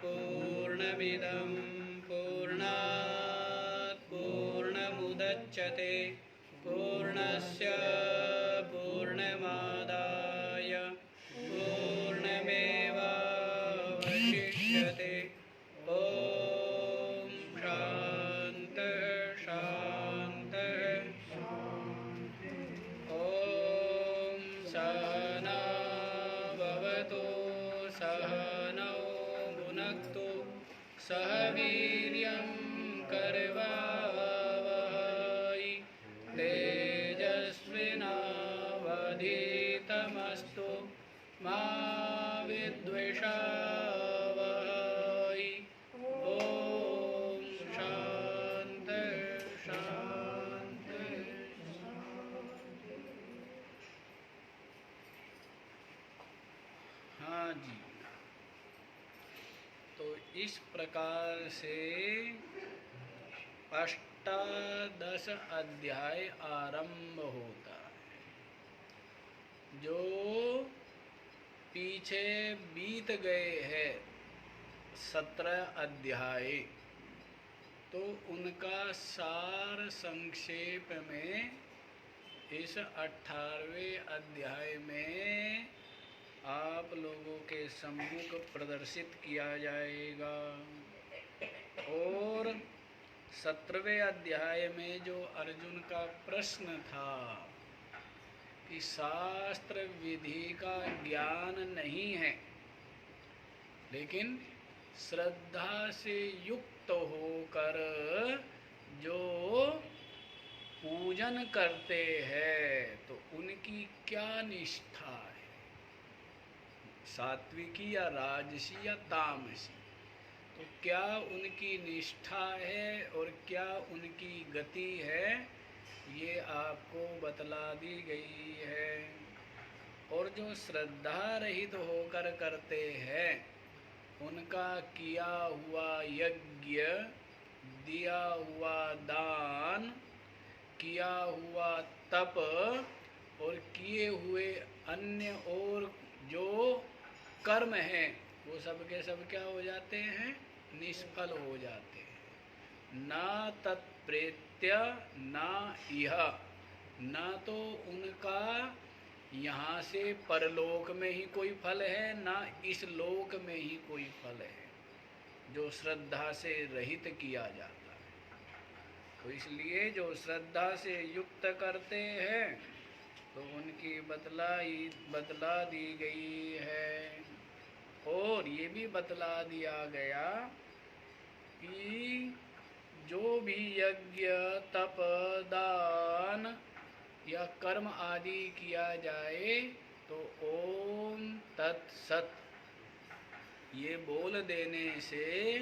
पूर्णमिदं पूर्णात् पूर्णमुदच्यते पूर्णस्य पूर्णमादाय पूर्णमेवावशिष्यते। ॐ शान्तिः शान्तिः। ॐ सहना भवतु सहनौ भुनक्तु सह वीर्यं करवावहै तेजस्विनावधीतमस्तु मा विद्विषावहै। ॐ शान्तिः शान्तिः। हाँ जी, तो इस प्रकार से अष्टादश अध्याय आरंभ होता है। जो पीछे बीत गए हैं 17 अध्याय, तो उनका सार संक्षेप में इस 18वें अध्याय में आप लोगों के सम्मुख प्रदर्शित किया जाएगा। और 17वें अध्याय में जो अर्जुन का प्रश्न था कि शास्त्र विधि का ज्ञान नहीं है, लेकिन श्रद्धा से युक्त होकर जो पूजन करते हैं तो उनकी क्या निष्ठा है, सात्विकी या राजसी या तामसी, तो क्या उनकी निष्ठा है और क्या उनकी गति है, ये आपको बतला दी गई है। और जो श्रद्धा रहित होकर करते हैं उनका किया हुआ यज्ञ, दिया हुआ दान, किया हुआ तप और किए हुए अन्य और जो कर्म हैं वो सब के सब क्या हो जाते हैं, निष्फल हो जाते हैं। ना तत्प्रेत्य ना इह, ना तो उनका यहाँ से परलोक में ही कोई फल है, ना इस लोक में ही कोई फल है, जो श्रद्धा से रहित किया जाता है। तो इसलिए जो श्रद्धा से युक्त करते हैं तो उनकी बतला दी गई है। और ये भी बतला दिया गया कि जो भी यज्ञ तप दान या कर्म आदि किया जाए तो ओम तत्सत ये बोल देने से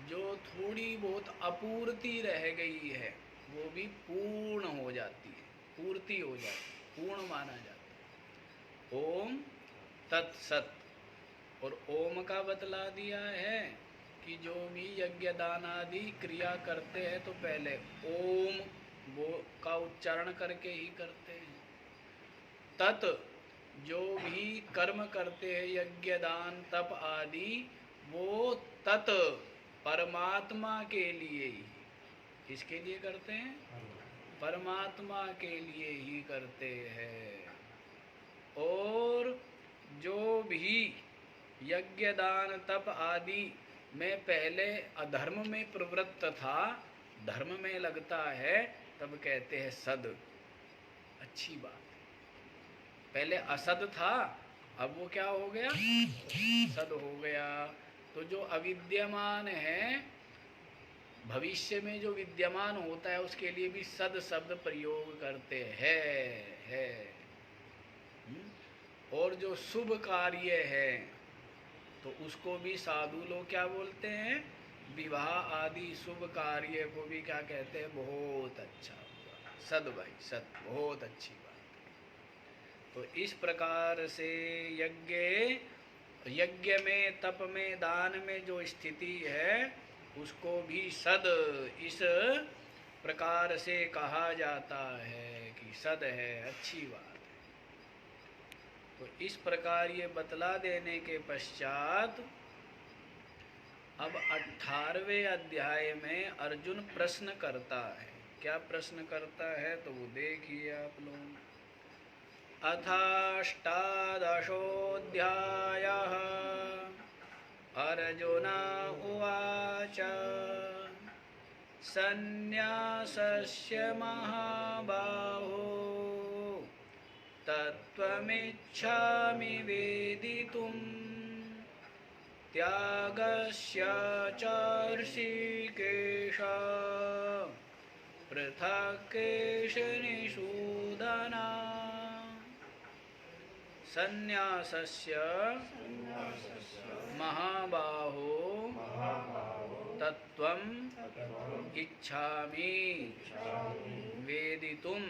जो थोड़ी बहुत अपूर्ति रह गई है वो भी पूर्ण हो जाती है, पूर्ति हो जाती है, पूर्ण माना जाता है। ओम तत्सत। और ओम का बतला दिया है कि जो भी यज्ञ दान आदि क्रिया करते हैं तो पहले ओम वो का उच्चारण करके ही करते हैं। तत् जो भी कर्म करते हैं यज्ञ दान तप आदि, वो तत् परमात्मा के लिए ही, किसके लिए करते हैं, परमात्मा के लिए ही करते हैं। और जो भी यज्ञ दान तप आदि में पहले अधर्म में प्रवृत्त था, धर्म में लगता है, तब कहते हैं सद, अच्छी बात। पहले असद था, अब वो क्या हो गया, सद हो गया। तो जो अविद्यमान है, भविष्य में जो विद्यमान होता है उसके लिए भी सद शब्द प्रयोग करते हैं। और जो शुभ कार्य है तो उसको भी साधु लोग क्या बोलते हैं, विवाह आदि शुभ कार्य को भी क्या कहते हैं, बहुत अच्छा हुआ, सद भाई सद, बहुत अच्छी बात। तो इस प्रकार से यज्ञ में तप में दान में जो स्थिति है उसको भी सद इस प्रकार से कहा जाता है कि सद है, अच्छी बात है। तो इस प्रकार ये बतला देने के पश्चात अब 18वें अध्याय में अर्जुन प्रश्न करता है। क्या प्रश्न करता है तो वो देखिए आप लोग। अथाष्टादशोऽध्यायः अर्जुन उवाच सन्न्यासस्य महाबाहो तत्त्वमिच्छामि वेदितुम् त्यागस्य च ऋषिकेश पृथक् केशिनिषूदन। सन्न्यासस्य महाबाहो तत्त्वम् इच्छामि वेदितुम्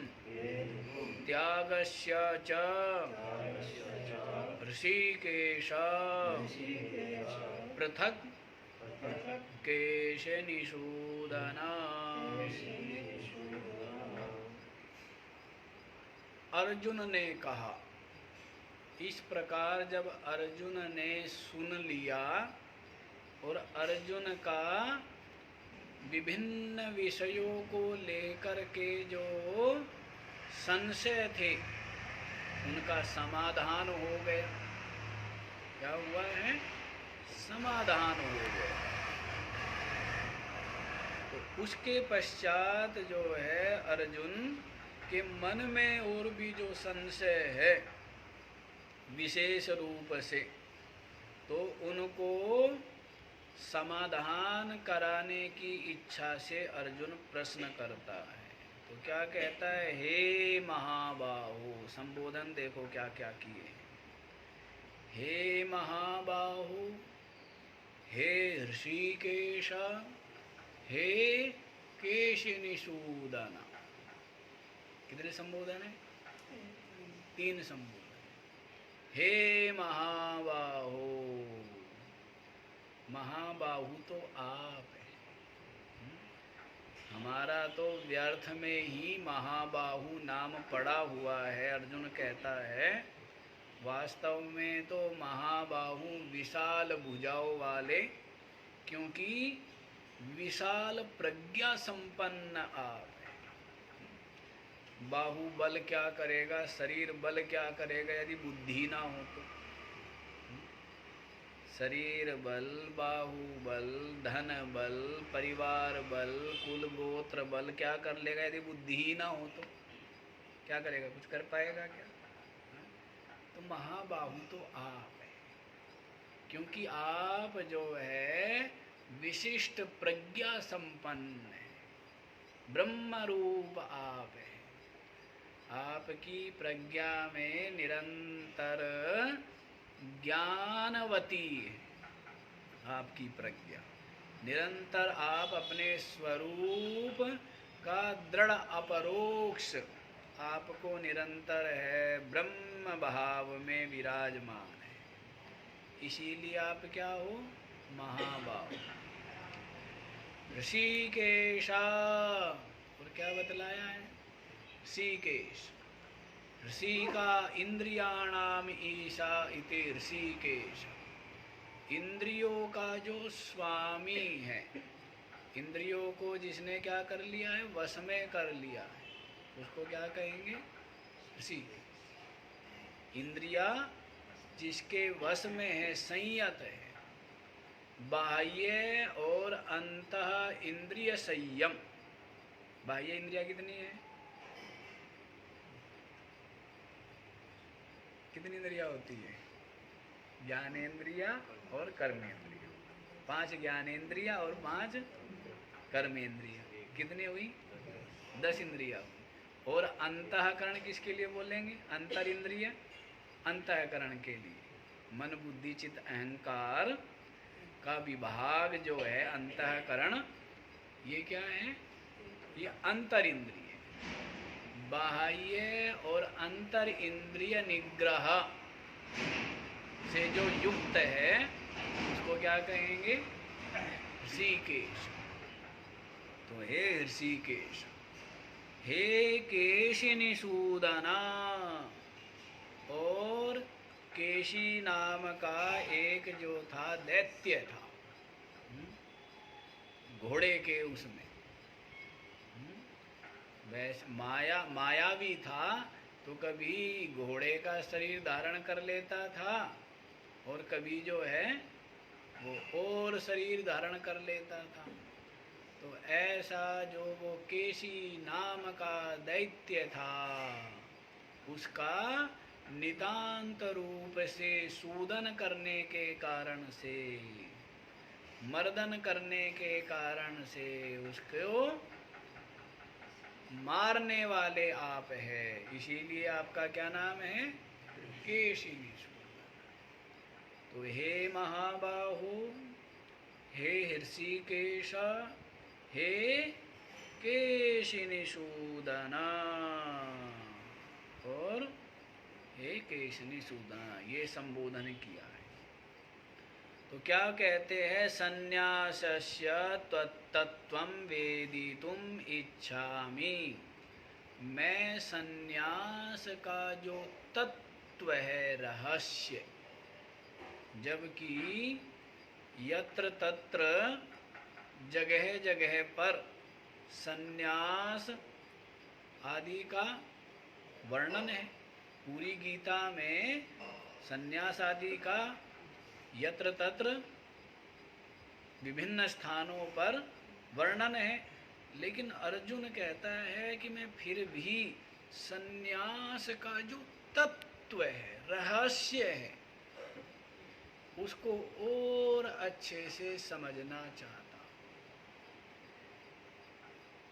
त्यागस्य च ऋषिकेश पृथक् केशिनिषूदन। अर्जुन ने कहा। इस प्रकार जब अर्जुन ने सुन लिया और अर्जुन का विभिन्न विषयों को लेकर के जो संशय थे उनका समाधान हो गया। क्या हुआ है? समाधान हो गया। तो उसके पश्चात जो है अर्जुन के मन में और भी जो संशय है विशेष रूप से, तो उनको समाधान कराने की इच्छा से अर्जुन प्रश्न करता है। तो क्या कहता है? हे महाबाहो। संबोधन देखो क्या क्या किए। हे महाबाहो, हे ऋषिकेश, हे केशिनिषूदन। कितने संबोधन है? 3 संबोधन। हे महाबाहो, महाबाहु तो आप है। हमारा तो व्यर्थ में ही महाबाहु नाम पड़ा हुआ है। अर्जुन कहता है वास्तव में तो महाबाहु विशाल भुजाओं वाले, क्योंकि विशाल प्रज्ञा संपन्न आप है। बाहुबल क्या करेगा, शरीर बल क्या करेगा यदि बुद्धि ना हो तो? शरीर बल, बाहुबल, धन बल, परिवार बल, कुल गोत्र बल क्या कर लेगा यदि बुद्धि ही ना हो तो? क्या करेगा? कुछ कर पाएगा क्या? तो महाबाहु तो आप है, क्योंकि आप जो है विशिष्ट प्रज्ञा संपन्न है, ब्रह्म रूप आप है। आपकी प्रज्ञा में निरंतर ज्ञानवती है। आपकी प्रज्ञा निरंतर आप अपने स्वरूप का दृढ़ अपरोक्ष आपको निरंतर है ब्रह्म भाव में विराजमान है। इसीलिए आप क्या हो? महाबाहु। ऋषिकेशा। और क्या बतलाया है? ऋषिकेश। ऋषि का इंद्रियाणाम ईशा इति ऋषिकेश। इंद्रियों का जो स्वामी है, इंद्रियों को जिसने क्या कर लिया है? वश में कर लिया है, उसको क्या कहेंगे? ऋषि। इंद्रिया जिसके वश में है, संयत है, बाह्य और अंतः इंद्रिय संयम। बाह्य इंद्रिया कितनी है? कितनी इंद्रिया होती है? ज्ञानेंद्रिया और कर्मेंद्रिया। 5 ज्ञानेंद्रिया और 5 कर्मेंद्रिया। कितनी हुई? 10 इंद्रिया हुई। और अंतःकरण किसके लिए बोलेंगे? अंतर इंद्रिय। अंतःकरण के लिए मन बुद्धि चित्त अहंकार का विभाग जो है अंतःकरण, ये क्या है? ये अंतर इंद्रिय। बाह्य और अंतर इंद्रिय निग्रह से जो युक्त है उसको क्या कहेंगे? ऋषिकेश। तो हे ऋषिकेश, हे केशिनिषूदना। और केशी नाम का एक जो था दैत्य था, घोड़े के उसमें। वैसे मायावी था तो कभी घोड़े का शरीर धारण कर लेता था और कभी जो है वो और शरीर धारण कर लेता था। तो ऐसा जो वो केशी नाम का दैत्य था, उसका नितांत रूप से सूदन करने के कारण से, मर्दन करने के कारण से उसको मारने वाले आप है। इसीलिए आपका क्या नाम है? केशिनी सूदन। तो हे महाबाहु, हे हृषिकेश, हे केशिनी सूदन, और हे केशिनी सूदन, ये संबोधन किया है। तो क्या कहते हैं? संन्यासस्य तत्त्वं वेदितुम इच्छामि। मैं संन्यास का जो तत्व है, रहस्य, जबकि यत्र तत्र जगह जगह पर संन्यास आदि का वर्णन है। पूरी गीता में संन्यास आदि का यत्र तत्र विभिन्न स्थानों पर वर्णन है, लेकिन अर्जुन कहता है कि मैं फिर भी संन्यास का जो तत्व है, रहस्य है, उसको और अच्छे से समझना चाहता हूँ।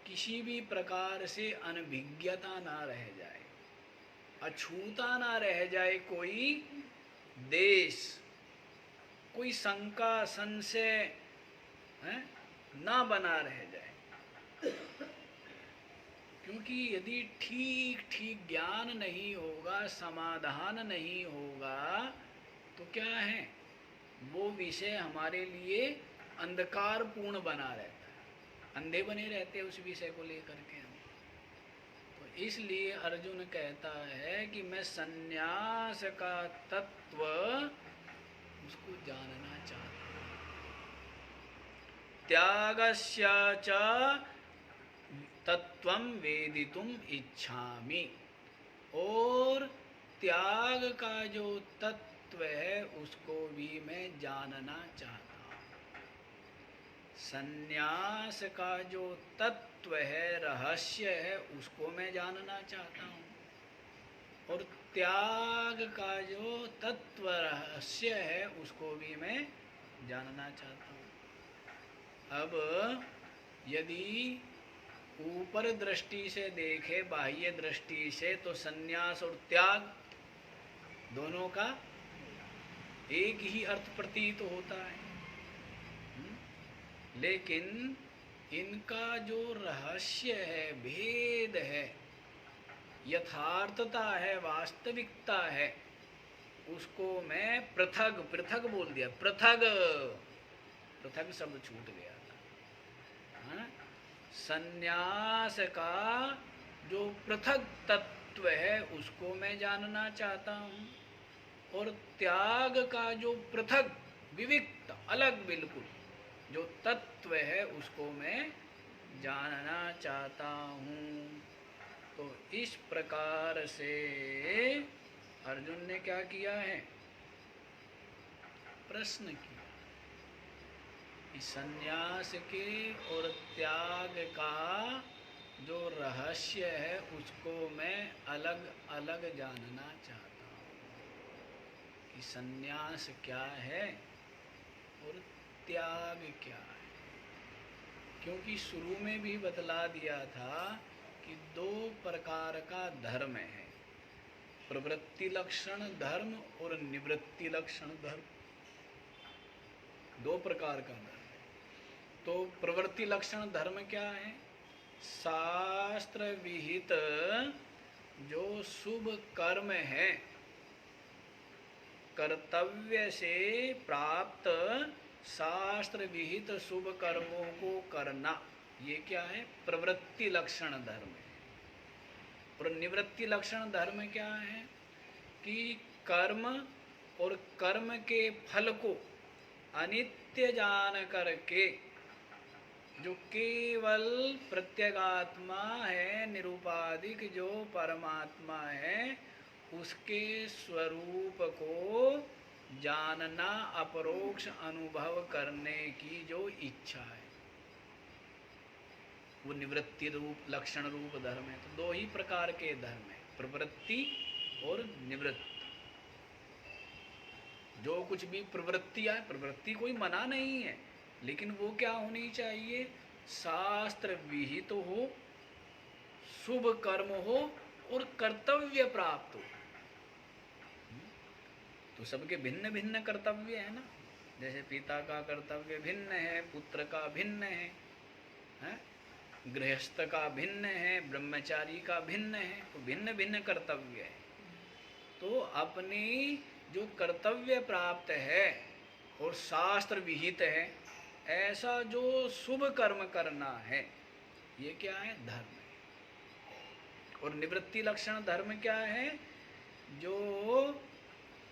किसी भी प्रकार से अनभिज्ञता ना रह जाए, अछूता ना रह जाए, कोई देश, कोई शंका संशय ना बना रह जाए। क्योंकि यदि ठीक ठीक ज्ञान नहीं होगा, समाधान नहीं होगा, तो क्या है, वो विषय हमारे लिए अंधकारपूर्ण बना रहता है, अंधे बने रहते हैं उस विषय को लेकर के हम। तो इसलिए अर्जुन कहता है कि मैं संन्यास का तत्व उसको जानना चाहता हूँ। त्यागस्य च तत्वं वेदितुम इच्छामि, और त्याग का जो तत्व है उसको भी मैं जानना चाहता हूँ। संन्यास का जो तत्व है, रहस्य है, उसको मैं जानना चाहता हूँ, और त्याग का जो तत्व रहस्य है उसको भी मैं जानना चाहता हूँ। अब यदि ऊपर दृष्टि से देखे, बाह्य दृष्टि से, तो संन्यास और त्याग दोनों का एक ही अर्थ प्रतीत होता है, लेकिन इनका जो रहस्य है, भेद है, यथार्थता है, वास्तविकता है, उसको मैं पृथक पृथक बोल दिया। पृथक पृथक शब्द छूट गया था। संन्यास का जो पृथक तत्व है उसको मैं जानना चाहता हूँ, और त्याग का जो पृथक विविक्त अलग बिल्कुल जो तत्व है उसको मैं जानना चाहता हूँ। तो इस प्रकार से अर्जुन ने क्या किया है? प्रश्न किया। संन्यास के और त्याग का जो रहस्य है उसको मैं अलग अलग जानना चाहता हूँ कि संन्यास क्या है और त्याग क्या है। क्योंकि शुरू में भी बतला दिया था कि दो प्रकार का धर्म है, प्रवृत्ति लक्षण धर्म और निवृत्ति लक्षण धर्म, दो प्रकार का धर्म। तो प्रवृत्ति लक्षण धर्म क्या है? शास्त्र विहित जो शुभ कर्म है, कर्तव्य से प्राप्त शास्त्र विहित शुभ कर्मों को करना, ये क्या है? प्रवृत्ति लक्षण धर्म है। और निवृत्ति लक्षण धर्म क्या है? कि कर्म और कर्म के फल को अनित्य जान करके जो केवल प्रत्यगात्मा है, निरूपाधिक जो परमात्मा है, उसके स्वरूप को जानना, अपरोक्ष अनुभव करने की जो इच्छा है, वो निवृत्ति रूप लक्षण रूप धर्म है। तो दो ही प्रकार के धर्म है, प्रवृत्ति और निवृत्ति। जो कुछ भी प्रवृत्ति है, प्रवृत्ति कोई मना नहीं है, लेकिन वो क्या होनी चाहिए, शास्त्र विहित हो, शुभ कर्म हो और कर्तव्य प्राप्त हो। तो सबके भिन्न भिन्न कर्तव्य है ना, जैसे पिता का कर्तव्य भिन्न है, पुत्र का भिन्न है? गृहस्थ का भिन्न है, ब्रह्मचारी का भिन्न है, तो भिन्न भिन्न कर्तव्य है। तो अपनी जो कर्तव्य प्राप्त है और शास्त्र विहित है, ऐसा जो शुभ कर्म करना है, ये क्या है, धर्म है। और निवृत्ति लक्षण धर्म क्या है, जो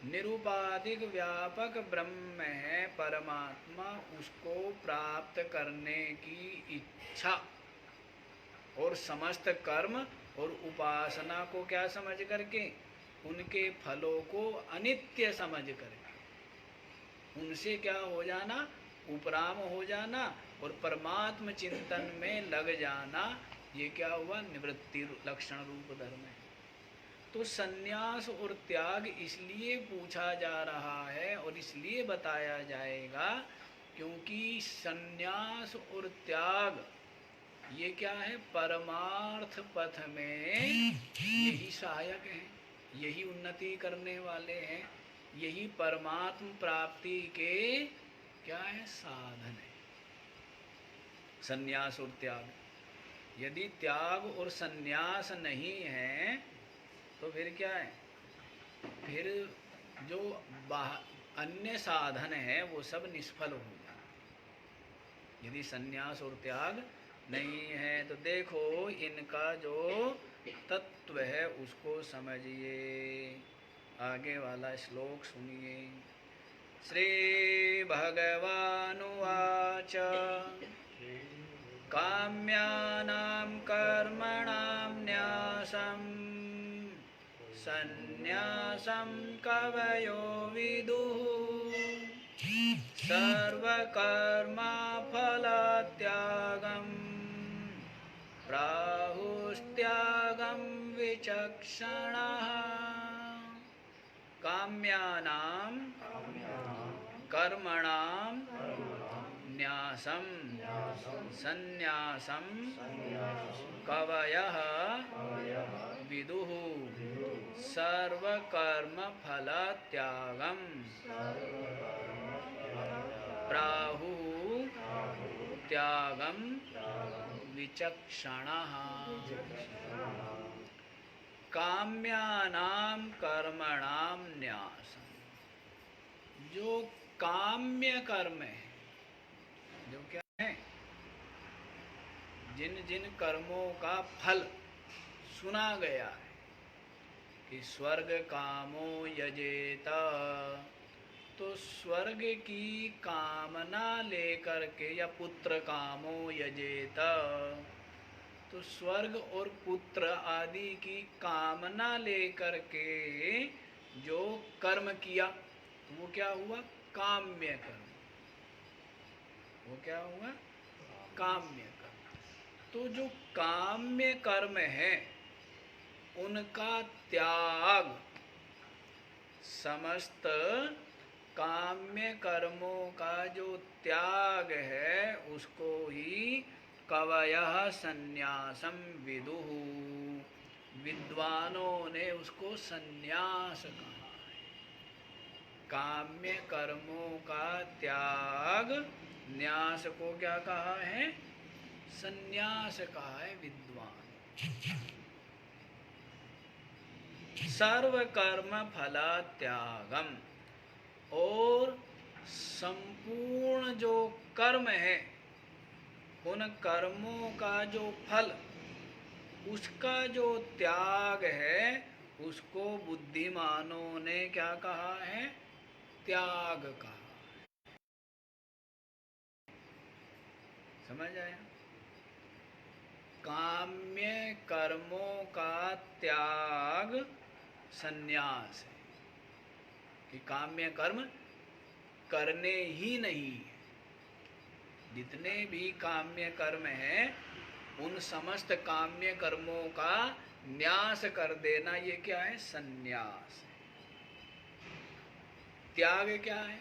निरूपाधिक व्यापक ब्रह्म है, परमात्मा, उसको प्राप्त करने की इच्छा और समस्त कर्म और उपासना को क्या समझ करके, उनके फलों को अनित्य समझ करके उनसे क्या हो जाना, उपराम हो जाना और परमात्म चिंतन में लग जाना, ये क्या हुआ, निवृत्ति लक्षण रूप धर्म है। तो सन्यास और त्याग इसलिए पूछा जा रहा है और इसलिए बताया जाएगा क्योंकि सन्यास और त्याग ये क्या है, परमार्थ पथ में यही सहायक हैं, यही उन्नति करने वाले हैं, यही परमात्म प्राप्ति के क्या है, साधन है, सन्यास और त्याग। यदि त्याग और सन्यास नहीं है तो फिर क्या है, फिर जो अन्य साधन है वो सब निष्फल हो जाए। यदि सन्यास और त्याग नहीं है तो देखो इनका जो तत्व है उसको समझिए। आगे वाला श्लोक सुनिए। श्री भगवानुवाच काम्यानां कर्मणां न्यासं सन्न्यासं कवयो विदुः सर्वकर्मफलत्यागं प्राहुस्त्यागं विचक्षणः। काम्यानां कर्मणां न्यासं सन्न्यासं कवयः विदुः सर्वकर्मफलत्यागं प्राहुः त्यागं विचक्षणः। काम्यानां कर्मणां न्यासं, जो काम्य कर्म है, जो क्या है, जिन जिन कर्मों का फल सुना गया है कि स्वर्ग कामो यजेत, तो स्वर्ग की कामना लेकर के, या पुत्र कामो यजेत, तो स्वर्ग और पुत्र आदि की कामना लेकर के जो कर्म किया तो वो क्या हुआ, काम्य कर्म। वो क्या हुआ, काम्य कर्म। तो जो काम्य कर्म है उनका त्याग, समस्त काम्य कर्मों का जो त्याग है उसको ही कवयः सन्यासम विदुः, विद्वानों ने उसको सन्यास कहा है। काम्य कर्मों का त्याग, न्यास को क्या कहा है, सन्यास कहा है विद्वान। सर्व कर्म फला त्यागम, और संपूर्ण जो कर्म है उन कर्मों का जो फल, उसका जो त्याग है उसको बुद्धिमानों ने क्या कहा है, त्याग कहा। समझ आया? काम्य कर्मों का त्याग संन्यास है, कि काम्य कर्म करने ही नहीं है। जितने भी काम्य कर्म हैं उन समस्त काम्य कर्मों का न्यास कर देना, ये क्या है? संन्यास है। त्याग क्या है?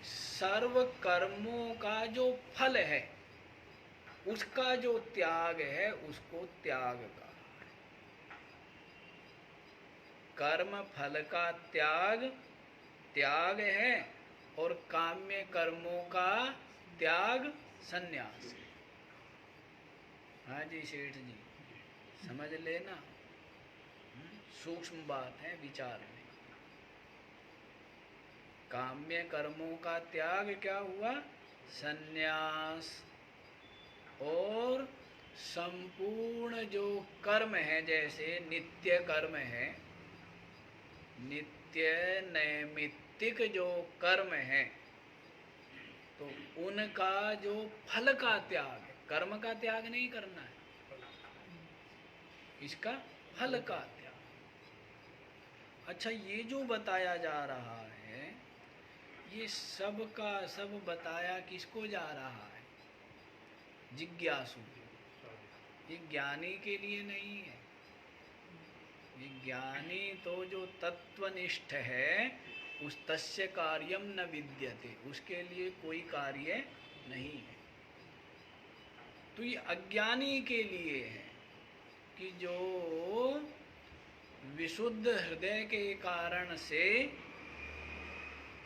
सर्व कर्मों का जो फल है उसका जो त्याग है उसको त्याग कहा है। कर्म फल का त्याग त्याग है और काम्य कर्मों का त्याग संन्यास है। हाँ जी सेठ जी, समझ लेना, सूक्ष्म बात है विचार में। काम्य कर्मों का त्याग क्या हुआ? संन्यास। और संपूर्ण जो कर्म है, जैसे नित्य कर्म है, नित्य नैमित्तिक जो कर्म है, तो उनका जो फल का त्याग है, कर्म का त्याग नहीं करना है, इसका फल का त्याग। अच्छा, ये जो बताया जा रहा है ये सब का सब बताया किसको जा रहा है? जिज्ञासु। ये ज्ञानी के लिए नहीं है। ये ज्ञानी तो जो तत्वनिष्ठ है उस तस्य कार्यम न विद्यते, उसके लिए कोई कार्य नहीं है। तो ये अज्ञानी के लिए है कि जो विशुद्ध हृदय के कारण से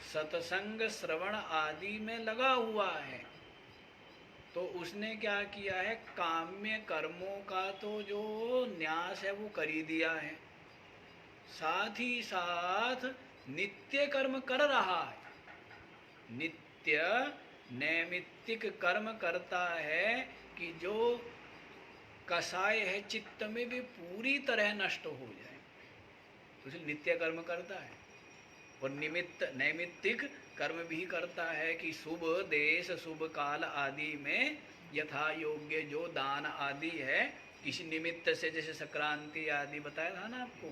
सत्संग श्रवण आदि में लगा हुआ है, तो उसने क्या किया है? काम्य कर्मों का तो जो न्यास है वो कर ही दिया है, साथ ही साथ नित्य कर्म कर रहा है। नित्य नैमित्तिक कर्म करता है कि जो कसाय है चित्त में भी पूरी तरह नष्ट हो जाए, तो इसलिए नित्य कर्म करता है। और निमित्त नैमित्तिक कर्म भी करता है कि शुभ देश शुभ काल आदि में यथा योग्य जो दान आदि है, किसी निमित्त से, जैसे संक्रांति आदि बताया था ना आपको,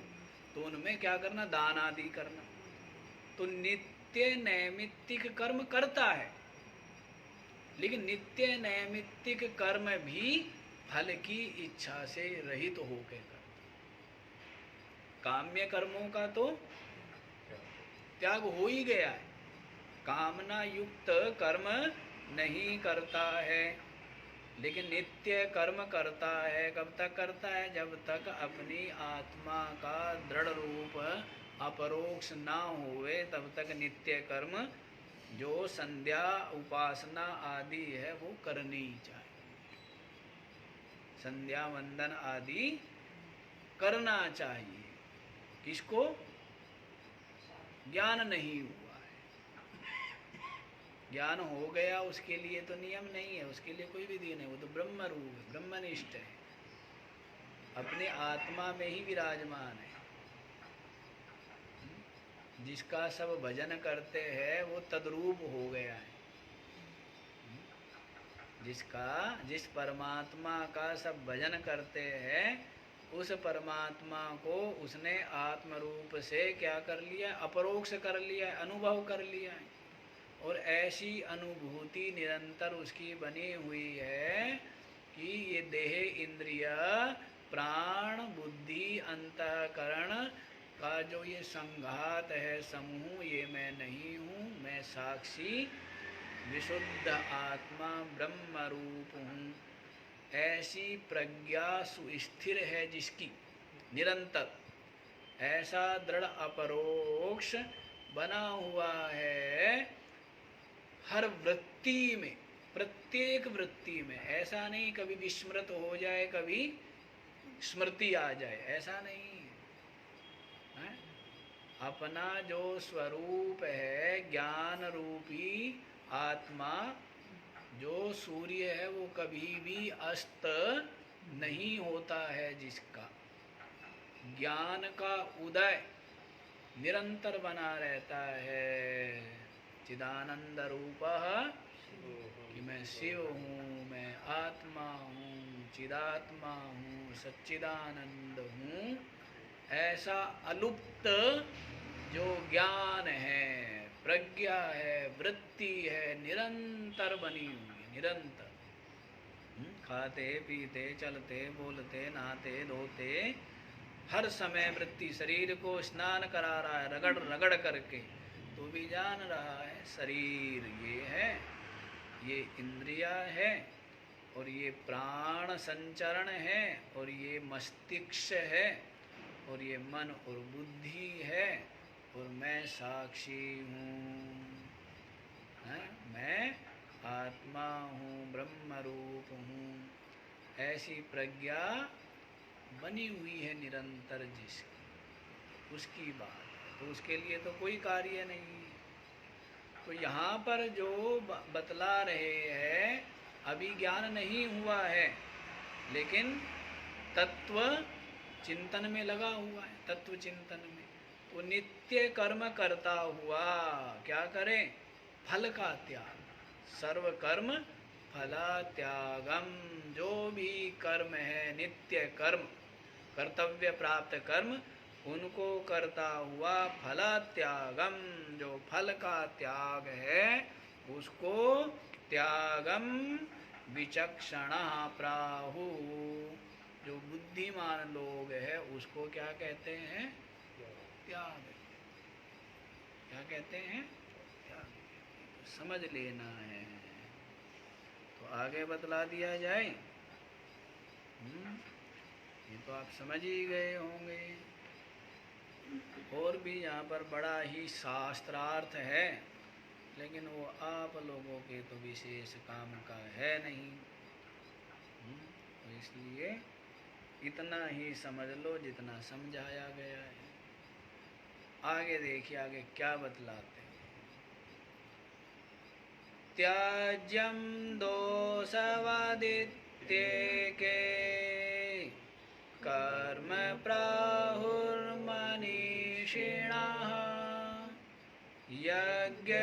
तो उनमें क्या करना? दान आदि करना। तो नित्य नैमित्तिक कर्म करता है, लेकिन नित्य नैमित्तिक कर्म भी फल की इच्छा से रहित होकर करता। काम्य कर्मों का तो त्याग हो ही गया है, कामना युक्त कर्म नहीं करता है, लेकिन नित्य कर्म करता है। कब तक करता है? जब तक अपनी आत्मा का दृढ़ रूप अपरोक्ष ना होवे तब तक नित्य कर्म जो संध्या उपासना आदि है वो करनी चाहिए। संध्या वंदन आदि करना चाहिए। किसको? ज्ञान नहीं हुआ है। ज्ञान हो गया उसके लिए तो नियम नहीं है, उसके लिए कोई विधि नहीं, वो तो ब्रह्म रूप है, ब्रह्मनिष्ठ है, अपने आत्मा में ही विराजमान है। जिसका सब भजन करते हैं वो तद्रूप हो गया है। जिस परमात्मा का सब भजन करते हैं उस परमात्मा को उसने आत्म रूप से क्या कर लिया? अपरोक्ष कर लिया, अनुभव कर लिया है। और ऐसी अनुभूति निरंतर उसकी बनी हुई है कि ये देह इंद्रिय प्राण बुद्धि अंतःकरण का जो ये संघात है समूह, ये मैं नहीं हूँ, मैं साक्षी विशुद्ध आत्मा ब्रह्म रूप हूँ। ऐसी प्रज्ञा सुस्थिर है जिसकी निरंतर, ऐसा दृढ़ अपरोक्ष बना हुआ है हर वृत्ति में, प्रत्येक वृत्ति में। ऐसा नहीं कभी विस्मृत हो जाए, कभी स्मृति आ जाए, ऐसा नहीं है। अपना जो स्वरूप है ज्ञान रूपी आत्मा, जो सूर्य है वो कभी भी अस्त नहीं होता है, जिसका ज्ञान का उदय निरंतर बना रहता है। चिदानंद रूपः, कि मैं मैं शिव हूँ, मैं आत्मा हूँ, चिदात्मा हूँ, सच्चिदानंद हूँ, ऐसा अलुप्त जो ज्ञान है, प्रज्ञा है, वृत्ति है, निरंतर बनी हुई है, निरंतर। खाते पीते चलते बोलते नहाते धोते हर समय वृत्ति शरीर को स्नान करा रहा है रगड़ रगड़ करके, तो भी जान रहा है शरीर ये है, ये इंद्रिया है, और ये प्राण संचरण है, और ये मस्तिष्क है, और ये मन और बुद्धि है, और मैं साक्षी हूँ, मैं आत्मा हूँ, ब्रह्म रूप हूँ। ऐसी प्रज्ञा बनी हुई है निरंतर जिसकी, उसकी बात है। तो उसके लिए तो कोई कार्य नहीं है। तो यहाँ पर जो बतला रहे हैं, अभी ज्ञान नहीं हुआ है, लेकिन तत्व चिंतन में लगा हुआ है, तत्व चिंतन में। वो नित्य कर्म करता हुआ क्या करे? फल का त्याग। सर्व कर्म फला त्यागम, जो भी कर्म है नित्य कर्म, कर्तव्य प्राप्त कर्म, उनको करता हुआ फला त्यागम, जो फल का त्याग है उसको त्यागम विचक्षण प्राहु, जो बुद्धिमान लोग है उसको क्या कहते हैं? त्याग। क्या कहते हैं? त्याग। तो समझ लेना है। तो आगे बतला दिया जाए। ये तो आप समझ ही गए होंगे। और भी यहाँ पर बड़ा ही शास्त्रार्थ है, लेकिन वो आप लोगों के तो विशेष काम का है नहीं। तो इसलिए इतना ही समझ लो जितना समझाया गया है। आगे देखिए, आगे क्या बतलाते हैं। त्याज्यम दोषवदित्येके कर्म प्राहुर्मनीषिणः यज्ञदानतपः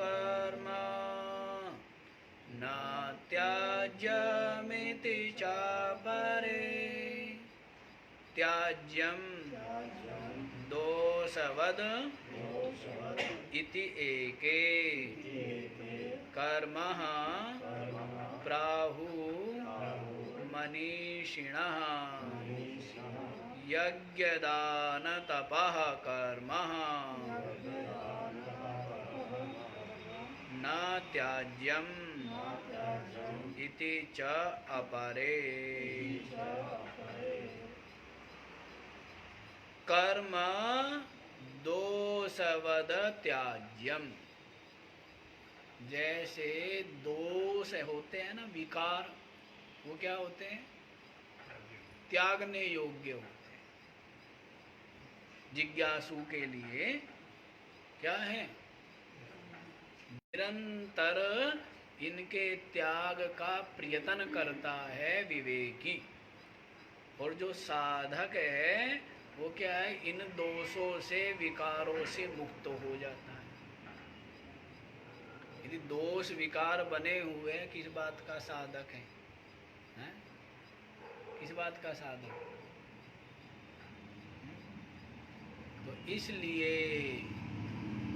कर्म न त्याज्यमिति चापरे। त्याज्यम दोषवद इति एके कर्मः प्राहु मनीषिणः यज्ञदानतपः कर्मः न त्याज्यम् इति च अपरे। कर्म दोषवद त्याज्यम, जैसे दोष होते हैं ना, विकार, वो क्या होते हैं? त्यागने योग्य होते हैं। जिज्ञासु के लिए क्या है? निरंतर इनके त्याग का प्रयत्न करता है विवेकी। और जो साधक है वो क्या है? इन दोषों से, विकारों से मुक्त हो जाता है। यदि दोष विकार बने हुए हैं, किस बात का साधक है? हैं? किस बात का साधक? तो इसलिए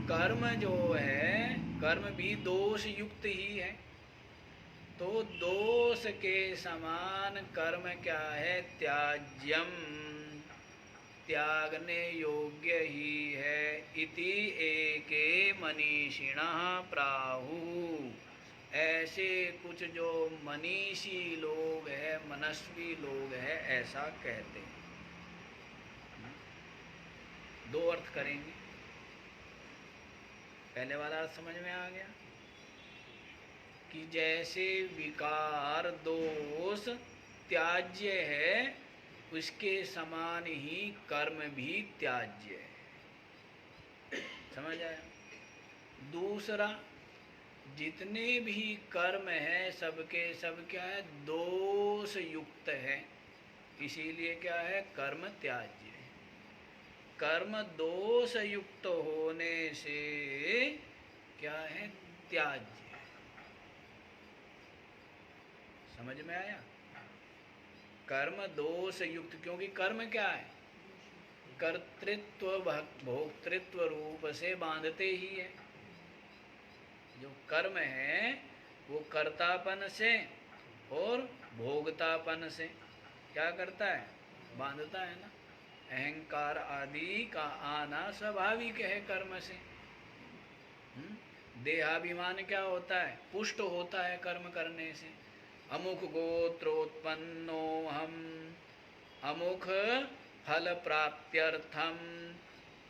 कर्म जो है, कर्म भी दोष युक्त ही है। तो दोष के समान कर्म क्या है? त्याज्यम, त्यागने योग्य ही है। इति एके मनीषिणः प्राहु, ऐसे कुछ जो मनीषी लोग हैं, मनस्वी लोग हैं, ऐसा कहते हैं। दो अर्थ करेंगे। पहले वाला अर्थ समझ में आ गया कि जैसे विकार दोष त्याज्य है, उसके समान ही कर्म भी त्याज्य है। समझ आया? दूसरा, जितने भी कर्म हैं सबके सब क्या है? दोष युक्त है, इसीलिए क्या है? कर्म त्याज्य है। कर्म दोष युक्त होने से क्या है? त्याज्य है। समझ में आया? कर्म दोष युक्त, क्योंकि कर्म क्या है? कर्तृत्व भोक्तृत्व रूप से बांधते ही है। जो कर्म है वो कर्तापन से और भोगतापन से क्या करता है? बांधता है ना। अहंकार आदि का आना स्वाभाविक है कर्म से। देहाभिमान क्या होता है? पुष्ट होता है कर्म करने से। अमुक गोत्रोत्पन्नो हम, अमुक फल प्राप्त्यर्थम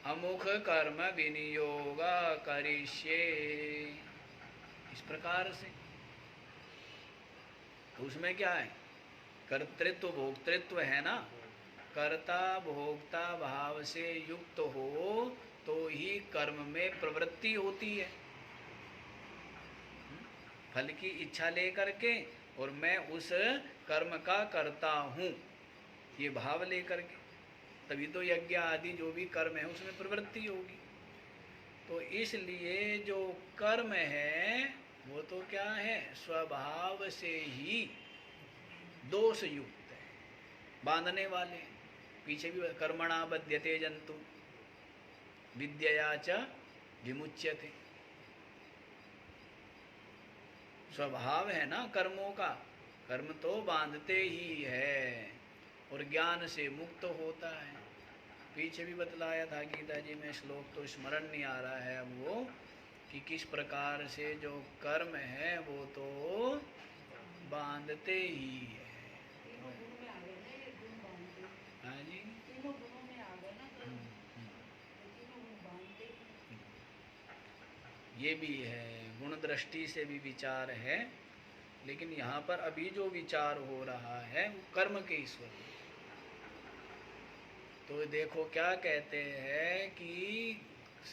अमुक कर्म विनियोग करिष्ये, इस प्रकार से। तो उसमें क्या है? कर्तृत्व भोक्तृत्व है ना। कर्ता भोक्ता भाव से युक्त हो तो ही कर्म में प्रवृत्ति होती है। फल की इच्छा लेकर के, और मैं उस कर्म का करता हूँ, ये भाव लेकर के, तभी तो यज्ञ आदि जो भी कर्म है उसमें प्रवृत्ति होगी। तो इसलिए जो कर्म है वो तो क्या है? स्वभाव से ही दोष युक्त है, बांधने वाले। पीछे भी कर्मणा बध्यते जंतु विद्यया च विमुच्यते। स्वभाव है ना कर्मों का, कर्म तो बांधते ही है और ज्ञान से मुक्त होता है। पीछे भी बतलाया था गीता जी में, श्लोक तो स्मरण नहीं आ रहा है अब वो, कि किस प्रकार से जो कर्म है वो तो बांधते ही है। हाँ जी, ये भी है, गुण दृष्टि से भी विचार है। लेकिन यहाँ पर अभी जो विचार हो रहा है वो कर्म के ईश्वर। तो देखो क्या कहते हैं कि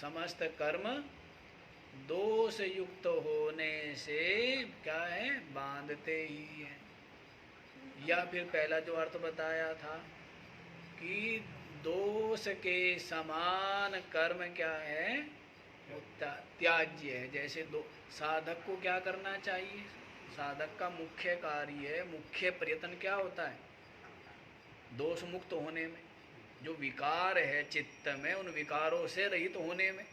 समस्त कर्म दोष युक्त होने से क्या है? बांधते ही है। या फिर पहला जो अर्थ बताया था कि दोष के समान कर्म क्या है? वो त्याज्य है। जैसे दो साधक को क्या करना चाहिए? साधक का मुख्य कार्य, मुख्य प्रयत्न क्या होता है? दोष मुक्त होने में। जो विकार है चित्त में, उन विकारों से रहित होने में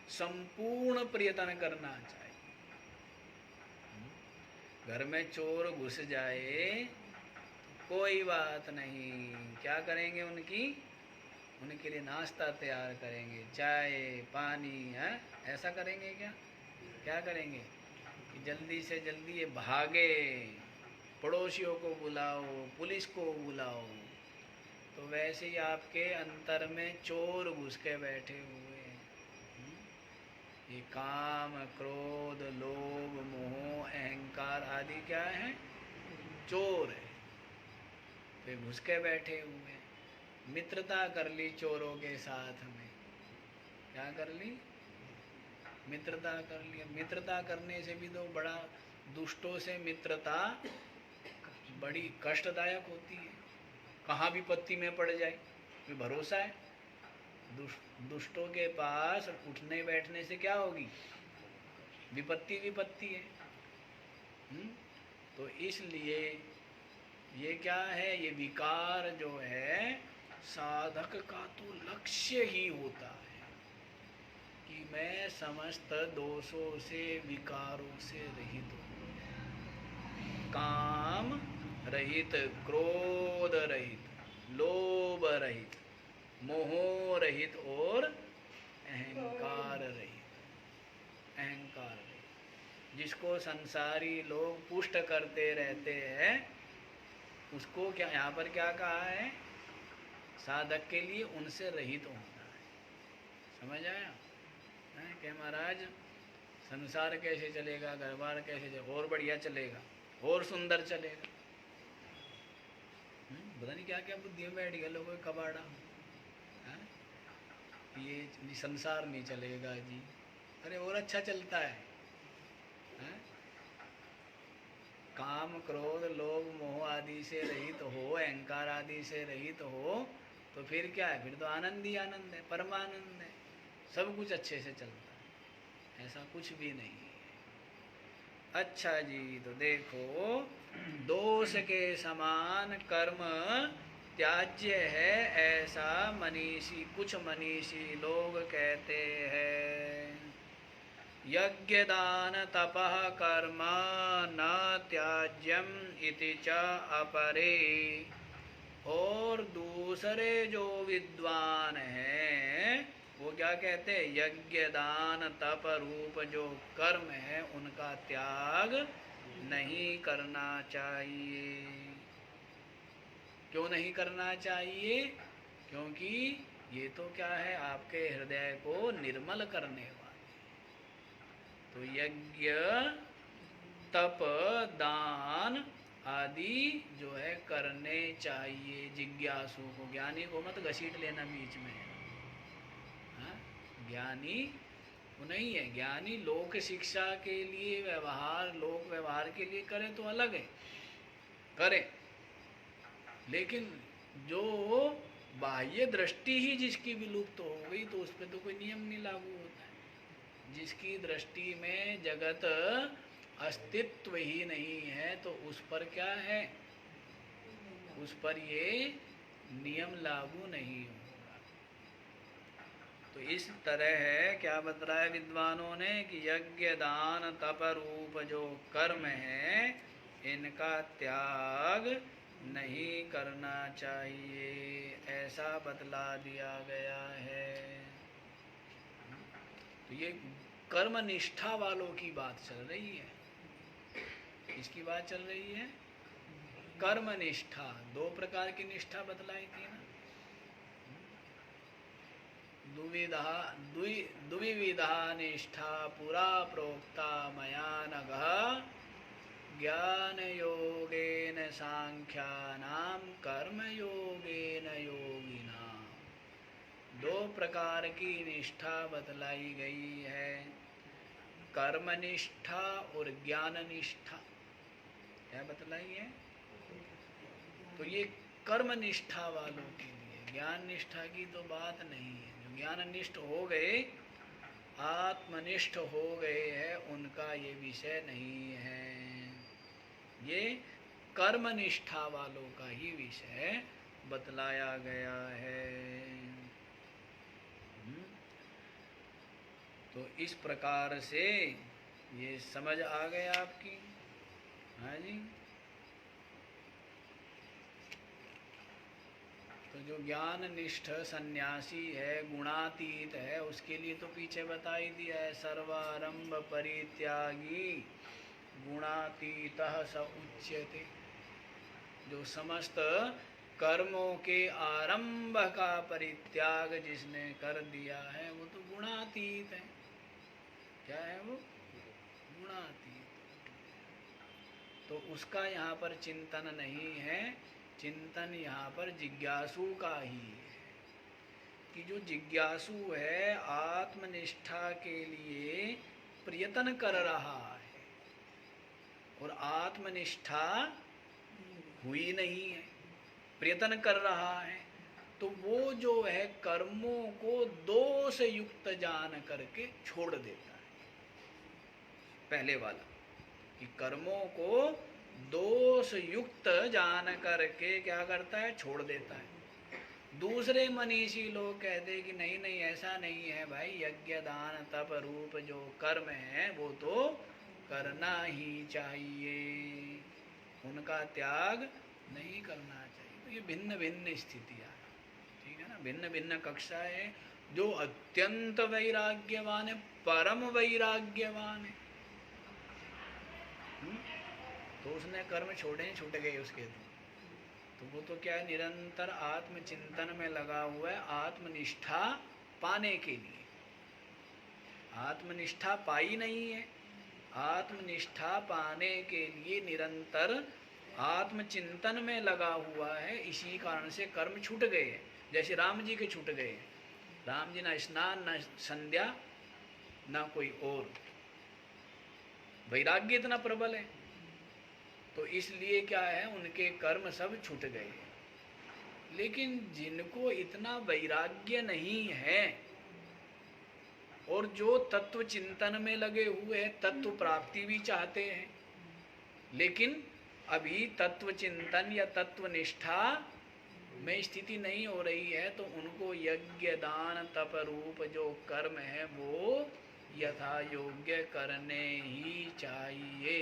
संपूर्ण प्रयत्न करना चाहिए। घर में चोर घुस जाए तो कोई बात नहीं, क्या करेंगे? उनके लिए नाश्ता तैयार करेंगे, चाय पानी है, ऐसा करेंगे क्या? क्या करेंगे कि जल्दी से जल्दी ये भागे, पड़ोसियों को बुलाओ, पुलिस को बुलाओ। तो वैसे ही आपके अंतर में चोर घुस के बैठे हुए हैं। ये काम क्रोध लोभ मोह अहंकार आदि क्या है? चोर है, वे घुस के बैठे हुए हैं। मित्रता कर ली चोरों के साथ में, क्या कर ली? मित्रता कर लिया। मित्रता करने से भी तो बड़ा, दुष्टों से मित्रता बड़ी कष्टदायक होती है। कहाँ विपत्ति में पड़ जाए, कोई भरोसा है? दुष्टों के पास उठने बैठने से क्या होगी? विपत्ति विपत्ति है। तो इसलिए ये क्या है? ये विकार जो है साधक का तो लक्ष्य ही होता है कि मैं समस्त दोषों से विकारों से रहित हूँ, काम रहित, क्रोध रहित, लोभ रहित, मोह रहित और अहंकार रहित। अहंकार रहित, जिसको संसारी लोग पुष्ट करते रहते हैं, उसको क्या यहाँ पर क्या कहा है? साधक के लिए उनसे रहित होना है। समझ आया? कि महाराज संसार कैसे चलेगा, घर बार कैसे चलेगा, और बढ़िया चलेगा, और सुंदर चलेगा। पता नहीं क्या क्या बुद्धि में बैठ गया लोगों का कबाड़ा। ये संसार नहीं चलेगा जी, अरे और अच्छा चलता है। काम क्रोध लोभ मोह आदि से रहित हो, अहंकार आदि से रहित हो, तो फिर क्या है? फिर तो आनंद ही आनंद है, परमानंद है, सब कुछ अच्छे से चलता है। ऐसा कुछ भी नहीं है। अच्छा जी, तो देखो, दोष के समान कर्म त्याज्य है, ऐसा मनीषी कुछ मनीषी लोग कहते हैं। यज्ञ दान तपः कर्म न त्याज्यम इति च अपरे। और दूसरे जो विद्वान हैं वो क्या कहते हैं, यज्ञ दान तप रूप जो कर्म है उनका त्याग नहीं करना चाहिए। क्यों नहीं करना चाहिए? क्योंकि ये तो क्या है, आपके हृदय को निर्मल करने वाले। तो यज्ञ तप दान आदि जो है करने चाहिए जिज्ञासु को। ज्ञानी को मत घसीट लेना बीच में। हाँ? ज्ञानी वो नहीं है। ज्ञानी लोक शिक्षा के लिए व्यवहार, लोक व्यवहार के लिए करें तो अलग है, करें, लेकिन जो बाह्य दृष्टि ही जिसकी विलुप्त हो गई तो उस पर तो कोई नियम नहीं लागू होता है। जिसकी दृष्टि में जगत अस्तित्व ही नहीं है तो उस पर क्या है, उस पर ये नियम लागू नहीं होगा। तो इस तरह है, क्या बतलाया विद्वानों ने कि यज्ञ दान तप रूप जो कर्म है इनका त्याग नहीं करना चाहिए, ऐसा बतला दिया गया है। तो ये कर्म निष्ठा वालों की बात चल रही है। किसकी बात चल रही है? कर्म निष्ठा। दो प्रकार की निष्ठा बतलाई थी ना, द्विविधा निष्ठा पुरा प्रोक्ता मया नघ, ज्ञान योगेन सांख्यानाम कर्म योगेन योगिनाम। दो प्रकार की निष्ठा बतलाई गई है, कर्म निष्ठा और ज्ञान निष्ठा। क्या बतलाई है? तो ये कर्म निष्ठा वालों के लिए, ज्ञान निष्ठा की तो बात नहीं है। जो ज्ञान निष्ठ हो गए, आत्मनिष्ठ हो गए हैं, उनका ये विषय नहीं है। ये कर्म निष्ठा वालों का ही विषय बतलाया गया है। तो इस प्रकार से ये समझ आ गए आपकी। हाँ जी। तो जो ज्ञान निष्ठ सन्यासी है, गुणातीत है, उसके लिए तो पीछे बता ही दिया है, सर्वारंभ परित्यागी गुणातीतः स उच्यते। जो समस्त कर्मों के आरंभ का परित्याग जिसने कर दिया है वो तो गुणातीत है। क्या है वो? गुणातीत। तो उसका यहाँ पर चिंतन नहीं है, चिंतन यहाँ पर जिज्ञासु का ही है कि जो जिज्ञासु है आत्मनिष्ठा के लिए प्रयत्न कर रहा है और आत्मनिष्ठा हुई नहीं है, प्रयत्न कर रहा है, तो वो जो है कर्मों को दोष युक्त जान करके छोड़ देता है। पहले वाला कि कर्मों को दोष युक्त जान करके क्या करता है, छोड़ देता है। दूसरे मनीषी लोग कहते हैं कि नहीं नहीं ऐसा नहीं है भाई, यज्ञ दान तप रूप जो कर्म है वो तो करना ही चाहिए, उनका त्याग नहीं करना चाहिए। तो ये भिन्न भिन्न स्थितियाँ, ठीक है ना, भिन्न भिन्न कक्षाएं। जो अत्यंत वैराग्यवान है, परम वैराग्यवान है, तो उसने कर्म छोड़े, छूट गए उसके तो वो तो क्या है, निरंतर आत्मचिंतन में लगा हुआ है, आत्मनिष्ठा पाने के लिए। आत्मनिष्ठा पाई नहीं है, आत्मनिष्ठा पाने के लिए निरंतर आत्मचिंतन में लगा हुआ है, इसी कारण से कर्म छूट गए हैं। जैसे राम जी के छूट गए। राम जी ना स्नान, ना संध्या, ना कोई और, वैराग्य इतना प्रबल है, तो इसलिए क्या है, उनके कर्म सब छूट गए। लेकिन जिनको इतना वैराग्य नहीं है और जो तत्व चिंतन में लगे हुए हैं तत्व प्राप्ति भी चाहते हैं, लेकिन अभी तत्व चिंतन या तत्व निष्ठा में स्थिति नहीं हो रही है, तो उनको यज्ञ दान तप रूप जो कर्म है वो यथा योग्य करने ही चाहिए।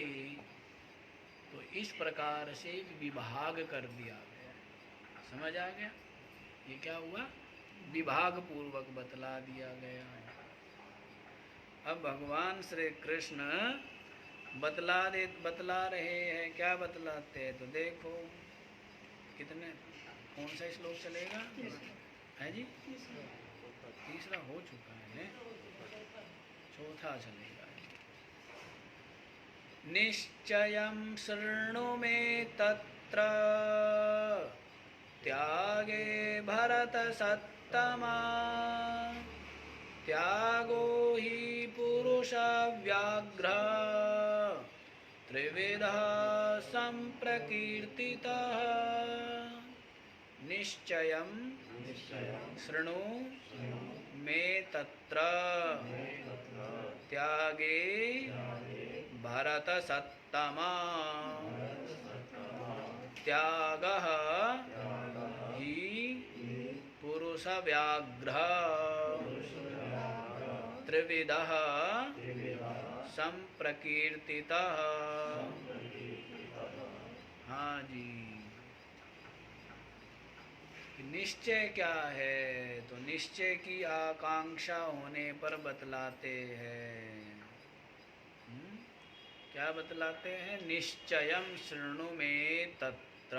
तो इस प्रकार से विभाग कर दिया गया। समझ आ गया? ये क्या हुआ? विभाग पूर्वक बतला दिया गया है। अब भगवान श्री कृष्ण बतला रहे हैं। क्या बतलाते हैं? तो देखो कितने, कौन सा श्लोक चलेगा है जी? तीसरा हो चुका है, चौथा चलेगा। निश्चयं शृणु मे तत्र त्यागे भरत सत्तमा, त्यागो हि पुरुष व्याघ्र त्रिविधः संप्रकीर्तितः। निश्चयं शृणु मे तत्र त्यागे भरत सत्तमा, त्यागः हि पुरुष व्याघ्र त्रिविधः संप्रकीर्तितः। हाँ जी, निश्चय क्या है? तो निश्चय की आकांक्षा होने पर बतलाते हैं। क्या बतलाते हैं? निश्चयं शृणु मे तत्र,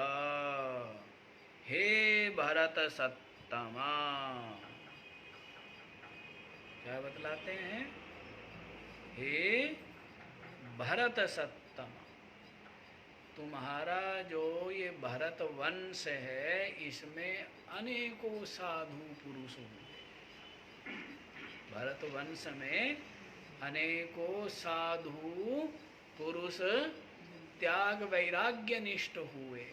हे भरत सत्तमा। क्या बतलाते हैं? हे भरत सत्तमा, तुम्हारा जो ये भरत वंश है इसमें अनेकों साधु पुरुष हुए। भरत वंश में अनेकों साधु पुरुष त्याग वैराग्य निष्ठ हुए।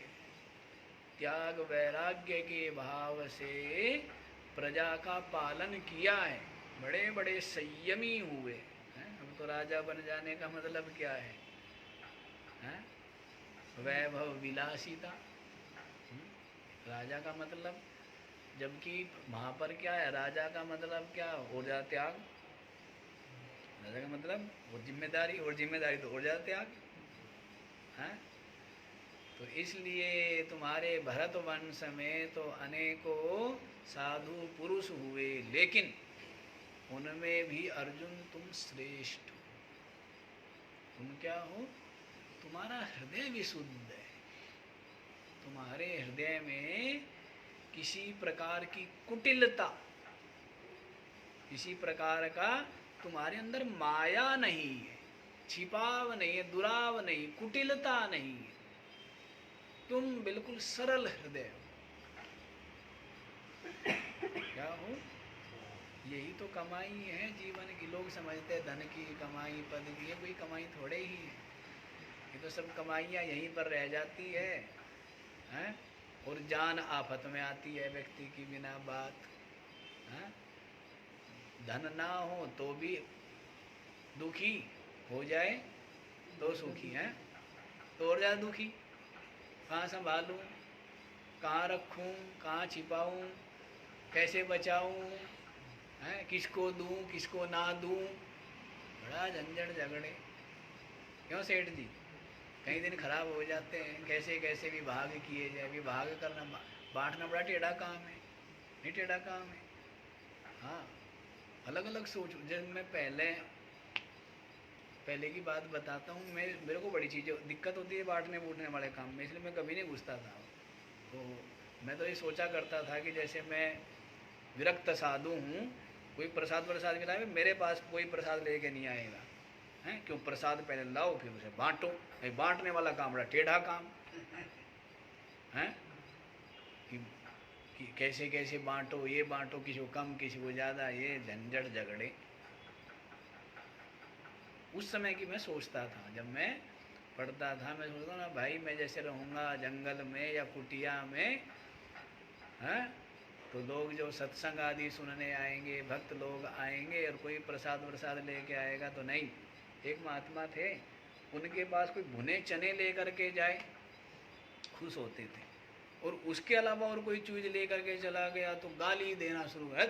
त्याग वैराग्य के भाव से प्रजा का पालन किया है, बड़े बड़े संयमी हुए हैं। अब तो राजा बन जाने का मतलब क्या है? वैभव विलासिता, राजा का मतलब, जबकि वहाँ पर क्या है? राजा का मतलब क्या? ऊर्जा त्याग। राजा का मतलब वो जिम्मेदारी, और जिम्मेदारी तो ऊर्जा त्याग है। तो इसलिए तुम्हारे भरत वंश में तो अनेकों साधु पुरुष हुए, लेकिन उनमें भी अर्जुन तुम श्रेष्ठ हो। तुम क्या हो? तुम्हारा हृदय विशुद्ध है। तुम्हारे हृदय में किसी प्रकार की कुटिलता, किसी प्रकार का तुम्हारे अंदर माया नहीं है, छिपाव नहीं है, दुराव नहीं, कुटिलता नहीं है। तुम बिल्कुल सरल हृदय हो। क्या हो? यही तो कमाई है जीवन की। लोग समझते हैं धन की कमाई, पद की, ये कोई कमाई थोड़े ही है। ये तो सब कमाइयाँ यहीं पर रह जाती है, हैं? और जान आफत में आती है व्यक्ति की बिना बात। हैं? धन ना हो तो भी दुखी, हो जाए तो सुखी है, तो और ज़्यादा दुखी। कहाँ संभालूं, कहाँ रखूं, कहाँ छिपाऊं, कैसे बचाऊं, हैं? किसको दूं, किसको ना दूं, बड़ा झंझट झगड़े। क्यों सेठ जी? कई दिन खराब हो जाते हैं। कैसे कैसे विभाग किए जाए। विभाग करना, बांटना बड़ा टेढ़ा काम है, नहीं टेढ़ा काम है। हाँ, अलग अलग सोच। जब मैं पहले की बात बताता हूँ, मेरे को बड़ी चीज़ें दिक्कत होती है बांटने बूटने वाले काम में, इसलिए मैं कभी नहीं घुसता था। तो मैं तो ये सोचा करता था कि जैसे मैं विरक्त साधु हूँ, कोई प्रसाद मिला, मेरे पास कोई प्रसाद लेके नहीं आएगा, हैं? क्यों? प्रसाद पहले लाओ फिर उसे बांटो। बांटने वाला काम बड़ा टेढ़ा काम है कि कैसे कैसे बांटो, ये बांटो, किसी को कम किसी को ज़्यादा, ये झंझट झगड़े। उस समय की मैं सोचता था, जब मैं पढ़ता था, मैं सोचता ना भाई, मैं जैसे रहूँगा जंगल में या कुटिया में, हैं? तो लोग जो सत्संग आदि सुनने आएंगे, भक्त लोग आएंगे और कोई प्रसाद वरसाद लेके आएगा तो नहीं। एक महात्मा थे, उनके पास कोई भुने चने लेकर के जाए खुश होते थे, और उसके अलावा और कोई चीज़ लेकर के चला गया तो गाली देना शुरू है।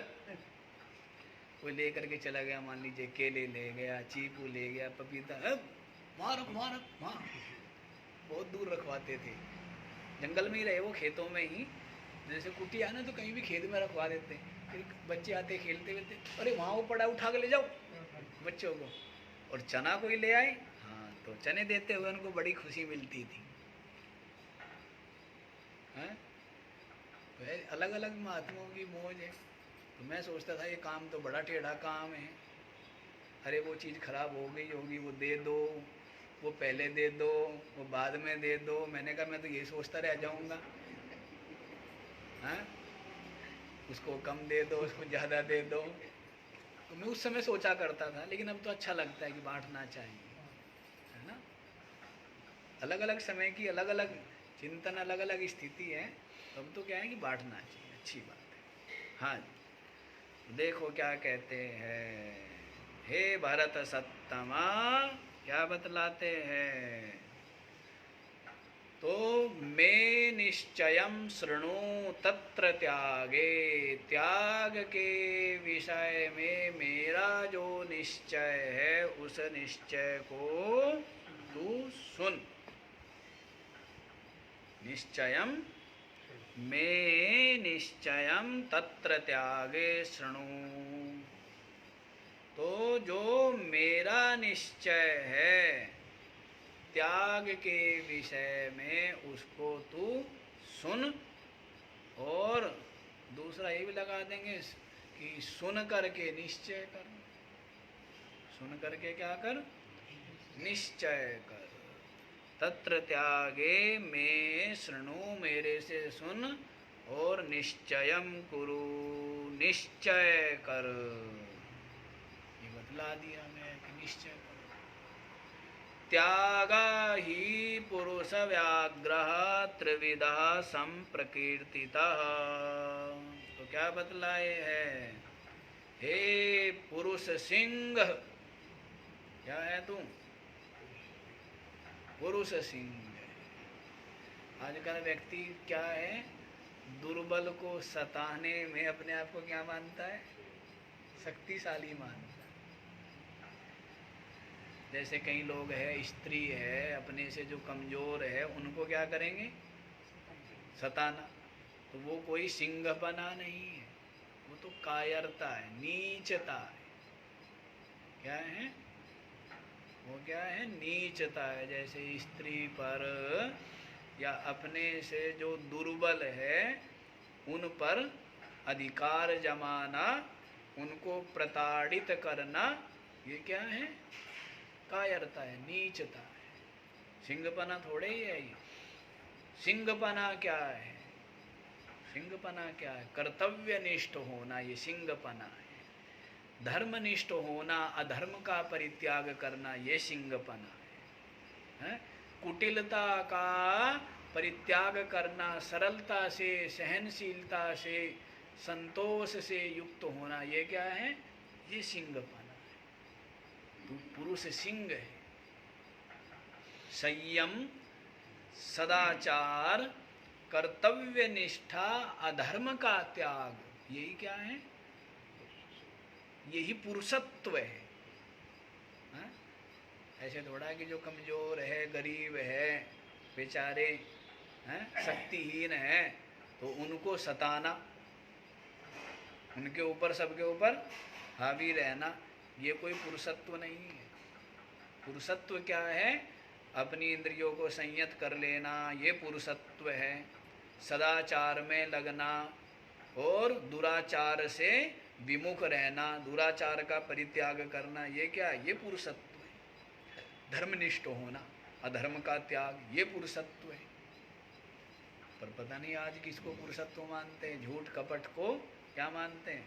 कोई लेकर के चला गया, मान लीजिए केले ले गया, चीकू ले गया, पपीता, मार मार मार, बहुत दूर रखवाते थे। जंगल में ही रहे वो, खेतों में ही, जैसे कुटिया ना तो कहीं भी खेत में रखवा देते। फिर बच्चे आते खेलते खेलते, अरे वहाँ वो पड़ा, उठा के ले जाओ बच्चों को। और चना कोई ले आए, हाँ, तो चने देते हुए उनको बड़ी खुशी मिलती थी। अलग अलग महात्माओं की मौज है। तो मैं सोचता था ये काम तो बड़ा टेढ़ा काम है। अरे वो चीज़ खराब हो गई होगी, वो दे दो, वो पहले दे दो, वो बाद में दे दो। मैंने कहा मैं तो ये सोचता रह जाऊंगा, हाँ, उसको कम दे दो, उसको ज़्यादा दे दो। तो मैं उस समय सोचा करता था, लेकिन अब तो अच्छा लगता है कि बांटना चाहिए, है ना। अलग अलग समय की अलग अलग चिंतन, अलग अलग स्थिति है, तब तो क्या है कि बांटना चाहिए, अच्छी बात है। हाँ, देखो क्या कहते हैं, हे भरत सत्तमा, क्या बतलाते हैं, तो मैं निश्चयम शृणु तत्र त्यागे, त्याग के विषय में मेरा जो निश्चय है उस निश्चय को तू सुन। निश्चयम, मैं निश्चयम तत्र त्यागे शृणु, तो जो मेरा निश्चय है त्याग के विषय में उसको तू सुन। और दूसरा ये भी लगा देंगे कि सुन करके निश्चय कर, सुन करके क्या कर, निश्चय कर। तत्र त्यागे में शृणु, मेरे से सुन, और निश्चयम कुरु, निश्चय कर। ये बतला दिया मैं कि निश्चय कर। त्यागा ही पुरुष व्याग्रह त्रिविधा संप्रकीर्तितः, तो क्या बतलाए है, हे पुरुष सिंह, क्या है तू, पुरुष सिंह। आजकल व्यक्ति क्या है, दुर्बल को सताने में अपने आप को क्या मानता है, शक्तिशाली मानता है। जैसे कई लोग है, स्त्री है, अपने से जो कमजोर है उनको क्या करेंगे, सताना। तो वो कोई सिंहपना नहीं है, वो तो कायरता है, नीचता है। क्या है वो, क्या है, नीचता है। जैसे स्त्री पर या अपने से जो दुर्बल है उन पर अधिकार जमाना, उनको प्रताड़ित करना, ये क्या है, कायरता है, नीचता है। सिंहपना थोड़े ही है ये। सिंहपना क्या है, सिंहपना क्या है, कर्तव्यनिष्ठ होना, ये सिंहपना है। धर्मनिष्ठ होना, अधर्म का परित्याग करना, ये सिंहपना है। कुटिलता का परित्याग करना, सरलता से, सहनशीलता से, संतोष से युक्त होना, ये क्या है, ये सिंहपना है। तू पुरुष सिंह है। संयम, सदाचार, कर्तव्य निष्ठा, अधर्म का त्याग, यही क्या है, यही पुरुषत्व है। हा? ऐसे थोड़ा कि जो कमजोर है, गरीब है, बेचारे हैं, शक्तिहीन है, तो उनको सताना, उनके ऊपर, सबके ऊपर हावी रहना, ये कोई पुरुषत्व नहीं है। पुरुषत्व क्या है, अपनी इंद्रियों को संयत कर लेना, ये पुरुषत्व है। सदाचार में लगना और दुराचार से विमुख रहना, दुराचार का परित्याग करना, ये क्या, ये पुरुषत्व है। धर्मनिष्ठ होना, अधर्म का त्याग, ये पुरुषत्व है। पर पता नहीं आज किसको पुरुषत्व मानते हैं, झूठ कपट को क्या मानते हैं,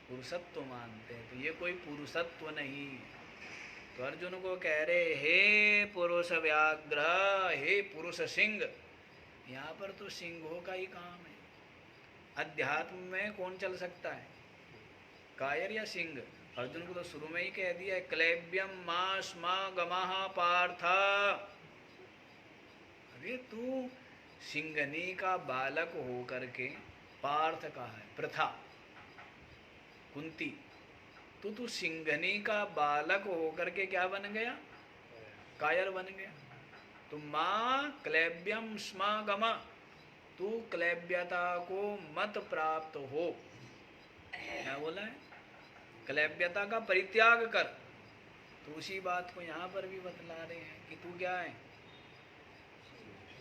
पुरुषत्व मानते हैं। तो ये कोई पुरुषत्व नहीं है। तो अर्जुन को कह रहे, हे पुरुष व्याघ्र, हे पुरुष सिंह। यहाँ पर तो सिंहों का ही काम है, अध्यात्म में कौन चल सकता है, कायर या सिंह? अर्जुन को तो शुरू में ही कह दिया है, क्लैब्यम मां स्मा गमः पार्थ। अरे तू सिंघनी का बालक हो करके, पार्थ का है प्रथा कुंती, तू सिंघनी का बालक हो करके क्या बन गया, कायर बन गया। तो मां क्लैब्यम स्मा गमा, तू क्लैब्यता को मत प्राप्त हो। क्या बोला है, क्लैब्यता का परित्याग कर। तो उसी बात को यहाँ पर भी बतला रहे हैं कि तू क्या है,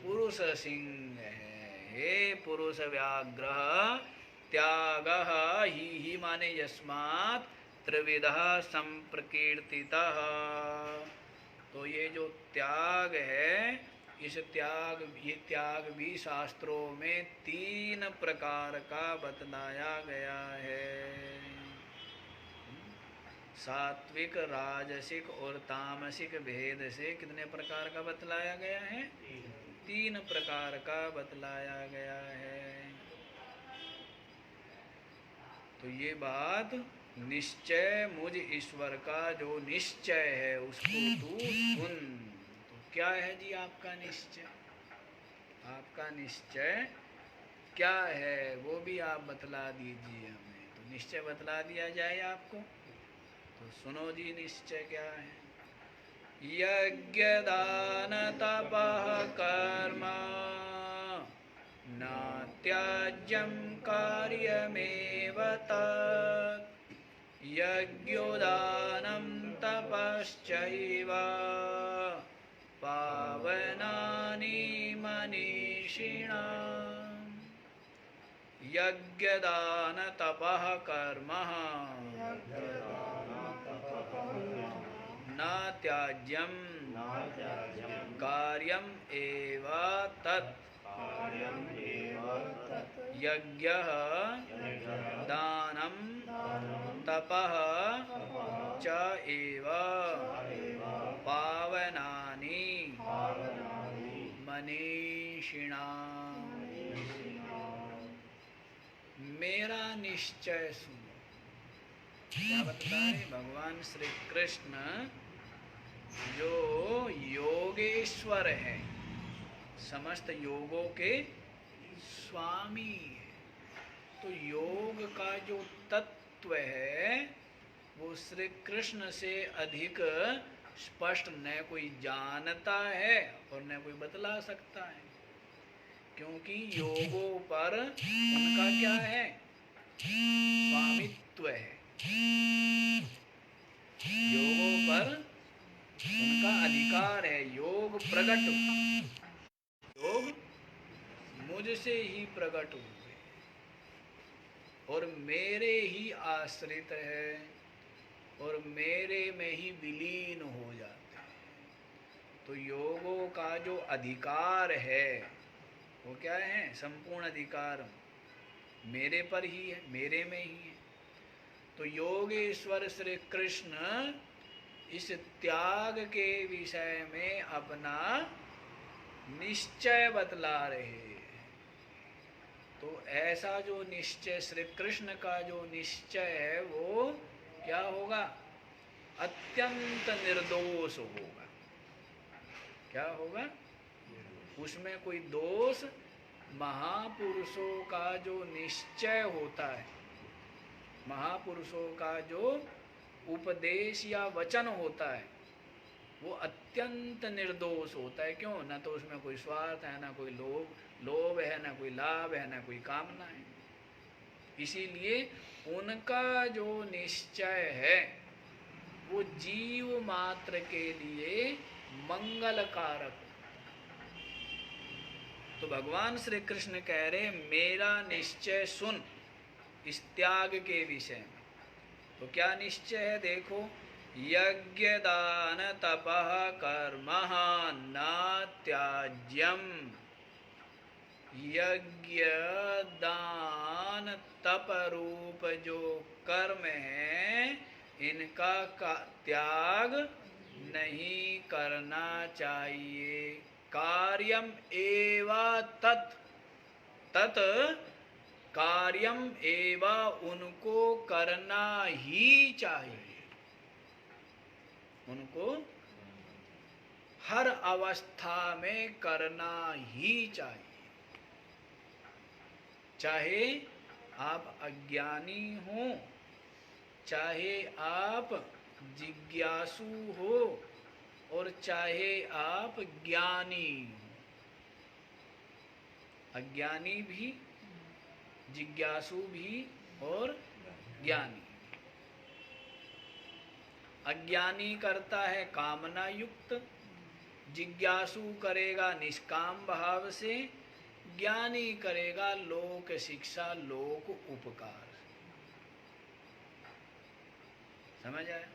पुरुष सिंह है। हे पुरुष व्याघ्र त्याग ही माने यस्मात् त्रिविधः संप्रकीर्तितः। तो ये जो त्याग है, इस त्याग, ये त्याग भी शास्त्रों में 3 प्रकार का बतलाया गया है। सात्विक, राजसिक और तामसिक भेद से कितने प्रकार का बतलाया गया है, 3 प्रकार का बतलाया गया है। तो ये बात निश्चय, मुझ ईश्वर का जो निश्चय है उसको तू सुन। तो क्या है जी आपका निश्चय, आपका निश्चय क्या है वो भी आप बतला दीजिए हमें। तो निश्चय बतला दिया जाए आपको, तो सुनो जी निश्चय क्या है। यज्ञ दान तपः कर्म न त्याज्यं कार्यमेव तत्। यज्ञोदानं तपश्चैव पावनानि मनीषिणाम्। यज्ञदान तपः कर्म न त्याज्यं कार्यम एव तत्। यज्ञः दानं तपः च एव पावनानि मनीषिणाम्। मेरा निश्चय सुनो। क्या बता रहे भगवान श्री कृष्ण जो योगेश्वर है, समस्त योगों के स्वामी है। तो योग का जो तत्व है वो श्री कृष्ण से अधिक स्पष्ट न कोई जानता है और न कोई बतला सकता है, क्योंकि योगों पर उनका क्या है, स्वामित्व है। योगों पर उनका अधिकार है। योग प्रकट, योग मुझसे ही प्रकट हुए और मेरे ही आश्रित है और मेरे में ही विलीन हो जाते हैं। तो योगों का जो अधिकार है वो क्या है, संपूर्ण अधिकार मेरे पर ही है, मेरे में ही है। तो योगेश्वर श्री कृष्ण इस त्याग के विषय में अपना निश्चय बतला रहे हैं। तो ऐसा जो निश्चय श्री कृष्ण का जो निश्चय है वो क्या होगा, अत्यंत निर्दोष होगा। क्या होगा, उसमें कोई दोष, महापुरुषों का जो निश्चय होता है, महापुरुषों का जो उपदेश या वचन होता है वो अत्यंत निर्दोष होता है। क्यों, ना तो उसमें कोई स्वार्थ है, ना कोई लोभ है, ना कोई लाभ है, ना कोई कामना है। इसीलिए उनका जो निश्चय है वो जीव मात्र के लिए मंगलकारक। तो भगवान श्री कृष्ण कह रहे मेरा निश्चय सुन इस त्याग के विषय में। तो क्या निश्चय है, देखो, यज्ञ दान तपः कर्मः न त्याज्यम। यज्ञ दान तप रूप जो कर्म है इनका त्याग नहीं करना चाहिए। कार्यम एव तत्, तत् कार्यम एवं उनको करना ही चाहिए। उनको हर अवस्था में करना ही चाहिए। चाहे आप अज्ञानी हो, चाहे आप जिज्ञासु हो, और चाहे आप ज्ञानी हो। अज्ञानी भी, जिज्ञासु भी और ज्ञानी। अज्ञानी करता है कामना युक्त, जिज्ञासु करेगा निष्काम भाव से, ज्ञानी करेगा लोक शिक्षा लोक उपकार। समझ आया?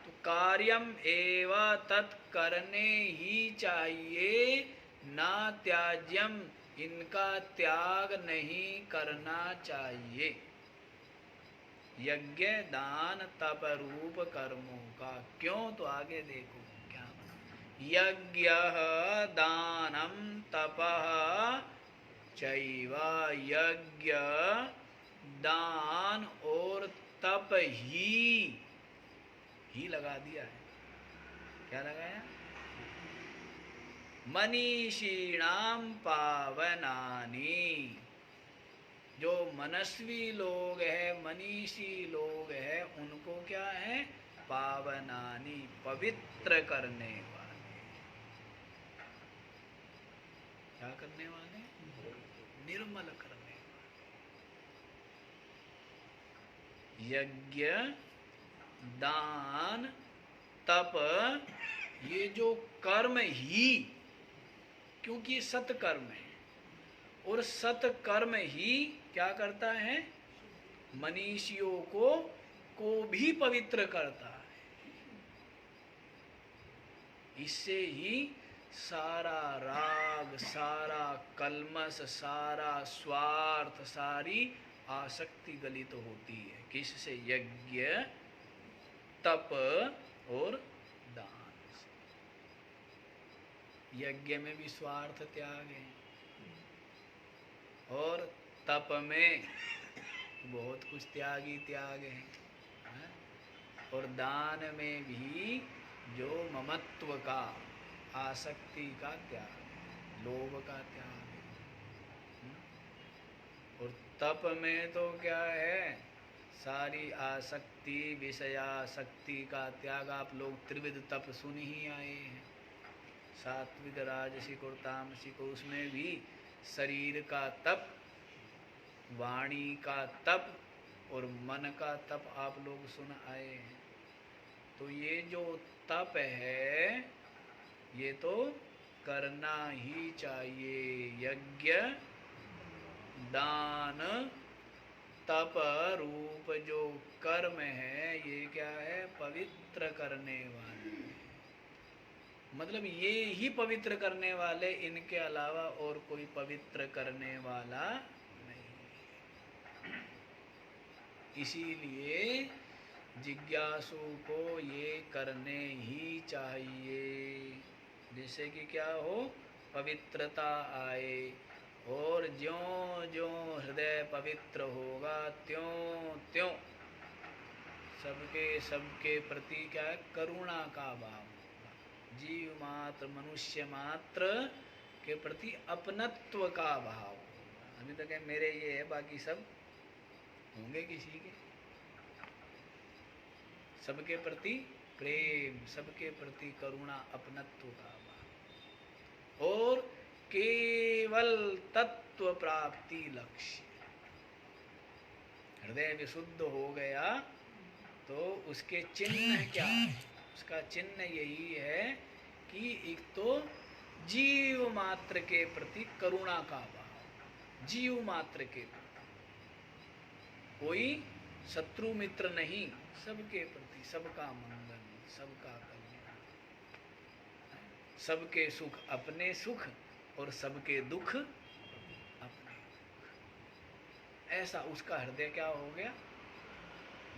तो कार्यम एवं तत् करने ही चाहिए, ना त्याज्यम, इनका त्याग नहीं करना चाहिए। यज्ञ दान तप रूप कर्मों का। क्यों? तो आगे देखो क्या। यज्ञ दानम तपः चैव। यज्ञ दान और तप ही लगा दिया है। क्या लगाया? मनीषीणाम पावनानि। जो मनस्वी लोग है, मनीषी लोग है, उनको क्या है? पावनानि, पवित्र करने वाले। क्या करने वाले? निर्मल करने वाले। यज्ञ दान तप, ये जो कर्म ही, क्योंकि सत्कर्म है, और सत्कर्म ही क्या करता है? मनीषियों को भी पवित्र करता है। इससे ही सारा राग, सारा कल्मश, सारा स्वार्थ, सारी आसक्ति गलित होती है। किससे? यज्ञ तप और दान से। यज्ञ में भी स्वार्थ त्याग है, और तप में बहुत कुछ त्यागी त्याग है, और दान में भी जो ममत्व का, आसक्ति का त्याग, लोभ का त्याग है। और तप में तो क्या है? सारी आसक्ति, विषयासक्ति का त्याग। आप लोग त्रिविध तप सुन ही आए हैं, सात्विक, राजसिक और तामसिक। उसमें भी शरीर का तप, वाणी का तप और मन का तप आप लोग सुन आए हैं। तो ये जो तप है, ये तो करना ही चाहिए। यज्ञ दान तप रूप जो कर्म है, ये क्या है? पवित्र करने वाले। मतलब ये ही पवित्र करने वाले, इनके अलावा और कोई पवित्र करने वाला नहीं। इसीलिए जिज्ञासु को ये करने ही चाहिए, जिससे कि क्या हो? पवित्रता आए। और ज्यों ज्यों हृदय पवित्र होगा, त्यों त्यों सबके प्रति क्या है? करुणा का भाव होगा। जीव मात्र, मनुष्य मात्र के प्रति अपनत्व का भाव होगा। अभी तक है मेरे ये है, बाकी सब होंगे किसी के। सबके प्रति प्रेम, सबके प्रति करुणा, अपनत्व का भाव, और केवल तत्व प्राप्ति लक्ष्य। हृदय विशुद्ध हो गया तो उसके चिन्ह क्या है? उसका चिन्ह यही है कि एक तो जीव मात्र के प्रति करुणा का भाव, जीव मात्र के प्रति, कोई शत्रु मित्र नहीं, सबके प्रति, सबका मंगल, सबका कल्याण, सबके सुख अपने सुख, और सबके दुख अपने दुख। ऐसा उसका हृदय क्या हो गया?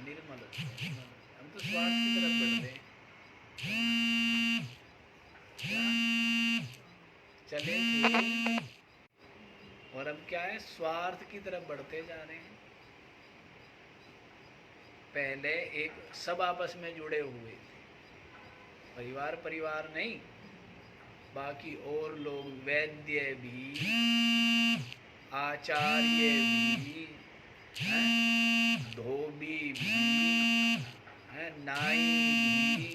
निर्मल। हम तो स्वार्थ की तरफ बढ़ रहे हैं। चले थे और अब क्या है, स्वार्थ की तरफ बढ़ते जा रहे हैं। पहले एक सब आपस में जुड़े हुए थे, परिवार परिवार नहीं, बाकी और लोग, वैद्य भी, आचार्य भी हैं, धोबी भी हैं, नाई भी,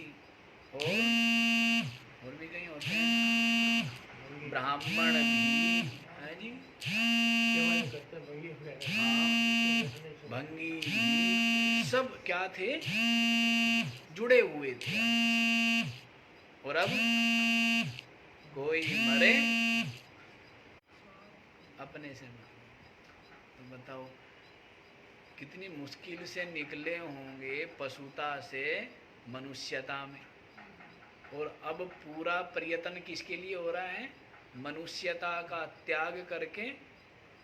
और भी कहीं होते हैं, ब्राह्मण भी है जी, हाँ, भंगी भी, सब क्या थे, जुड़े हुए थे। और अब कोई मरे अपने से मरे, तो बताओ कितनी मुश्किल से निकले होंगे पशुता से मनुष्यता में। और अब पूरा प्रयत्न किसके लिए हो रहा है, मनुष्यता का त्याग करके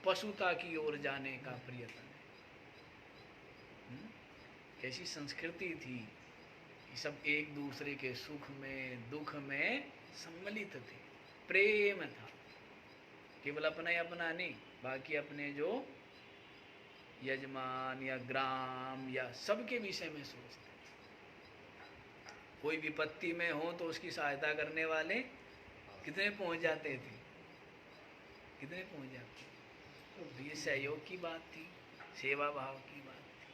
पशुता की ओर जाने का प्रयत्न है। कैसी संस्कृति थी कि सब एक दूसरे के सुख में दुख में सम्मिलित थे, प्रेम था, केवल अपना ही अपना नहीं, बाकी अपने जो यजमान या ग्राम या सबके विषय में सोचते। कोई विपत्ति में हो तो उसकी सहायता करने वाले कितने पहुंच जाते थे, कितने पहुंच जाते। तो ये सहयोग की बात थी, सेवा भाव की बात थी।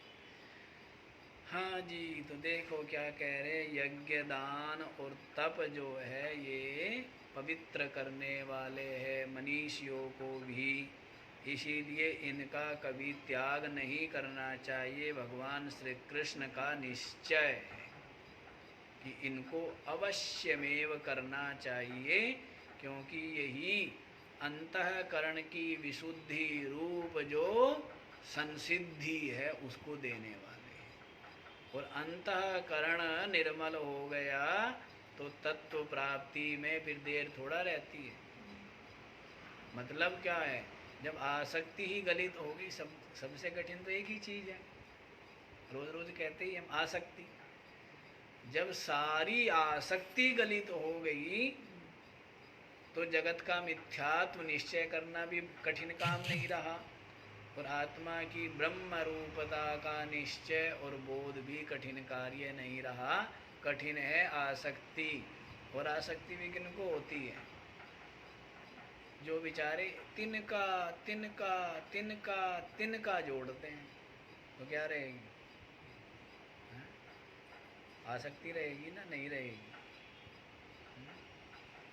हाँ जी, तो देखो क्या कह रहे, यज्ञ दान और तप जो है ये पवित्र करने वाले हैं मनीषियों को भी, इसीलिए इनका कभी त्याग नहीं करना चाहिए। भगवान श्री कृष्ण का निश्चय है कि इनको अवश्यमेव करना चाहिए, क्योंकि यही अंतःकरण की विशुद्धि रूप जो संसिद्धि है उसको देने वाले हैं। और अंतःकरण निर्मल हो गया तो तत्व प्राप्ति में फिर देर थोड़ा रहती है। मतलब क्या है, जब आसक्ति ही गलित होगी, सबसे कठिन तो एक ही चीज़ है, रोज रोज कहते ही हम, आसक्ति। जब सारी आसक्ति गलित हो गई तो जगत का मिथ्यात्व निश्चय करना भी कठिन काम नहीं रहा, और आत्मा की ब्रह्म रूपता का निश्चय और बोध भी कठिन कार्य नहीं रहा। कठिन है आसक्ति, और आसक्ति भी किनको होती है, जो बेचारे तिनका तिनका तिनका तिनका जोड़ते हैं, तो क्या रहेगी, आसक्ति रहेगी ना, नहीं रहेगी।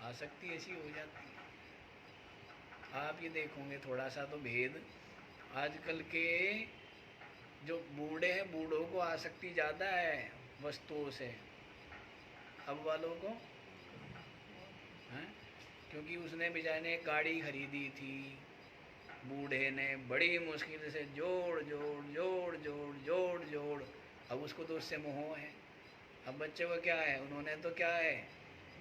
आसक्ति ऐसी हो जाती है। आप ये देखोगे थोड़ा सा तो भेद, आजकल के जो बूढ़े हैं, बूढ़ों को आसक्ति ज़्यादा है वस्तुओं से, अब वालों को हैं, क्योंकि उसने बेचारे ने गाड़ी खरीदी थी, बूढ़े ने बड़ी मुश्किल से जोड़ जोड़ जोड़ जोड़ जोड़ जोड़, अब उसको तो उससे मोह है। अब बच्चे को क्या है, उन्होंने तो क्या है,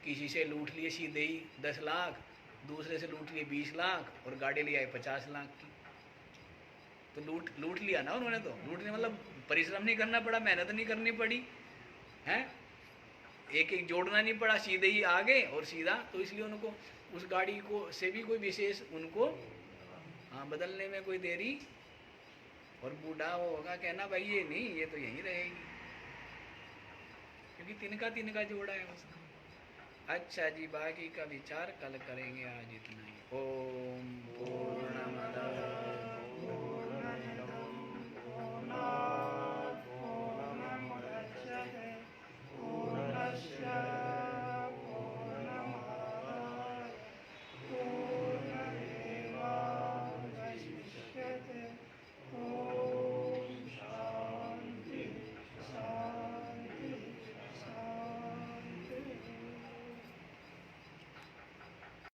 किसी से लूट लिए सीधे ही 10 लाख, दूसरे से लूट लिए 20 लाख, और गाड़ी ले आए 50 लाख की। तो लूट लिया ना उन्होंने, तो लूटने मतलब परिश्रम नहीं करना पड़ा, मेहनत नहीं करनी पड़ी है, एक एक जोड़ना नहीं पड़ा, सीधे ही आ गए और सीधा। तो इसलिए उनको उस गाड़ी को से भी कोई विशेष उनको हाँ बदलने में कोई देरी, और बूढ़ा वो होगा कहना भाई ये नहीं, ये तो यहीं रहेगी, क्योंकि तिनका जोड़ा है उसका। अच्छा जी, बाकी का विचार कल करेंगे, आज इतना ही। ओम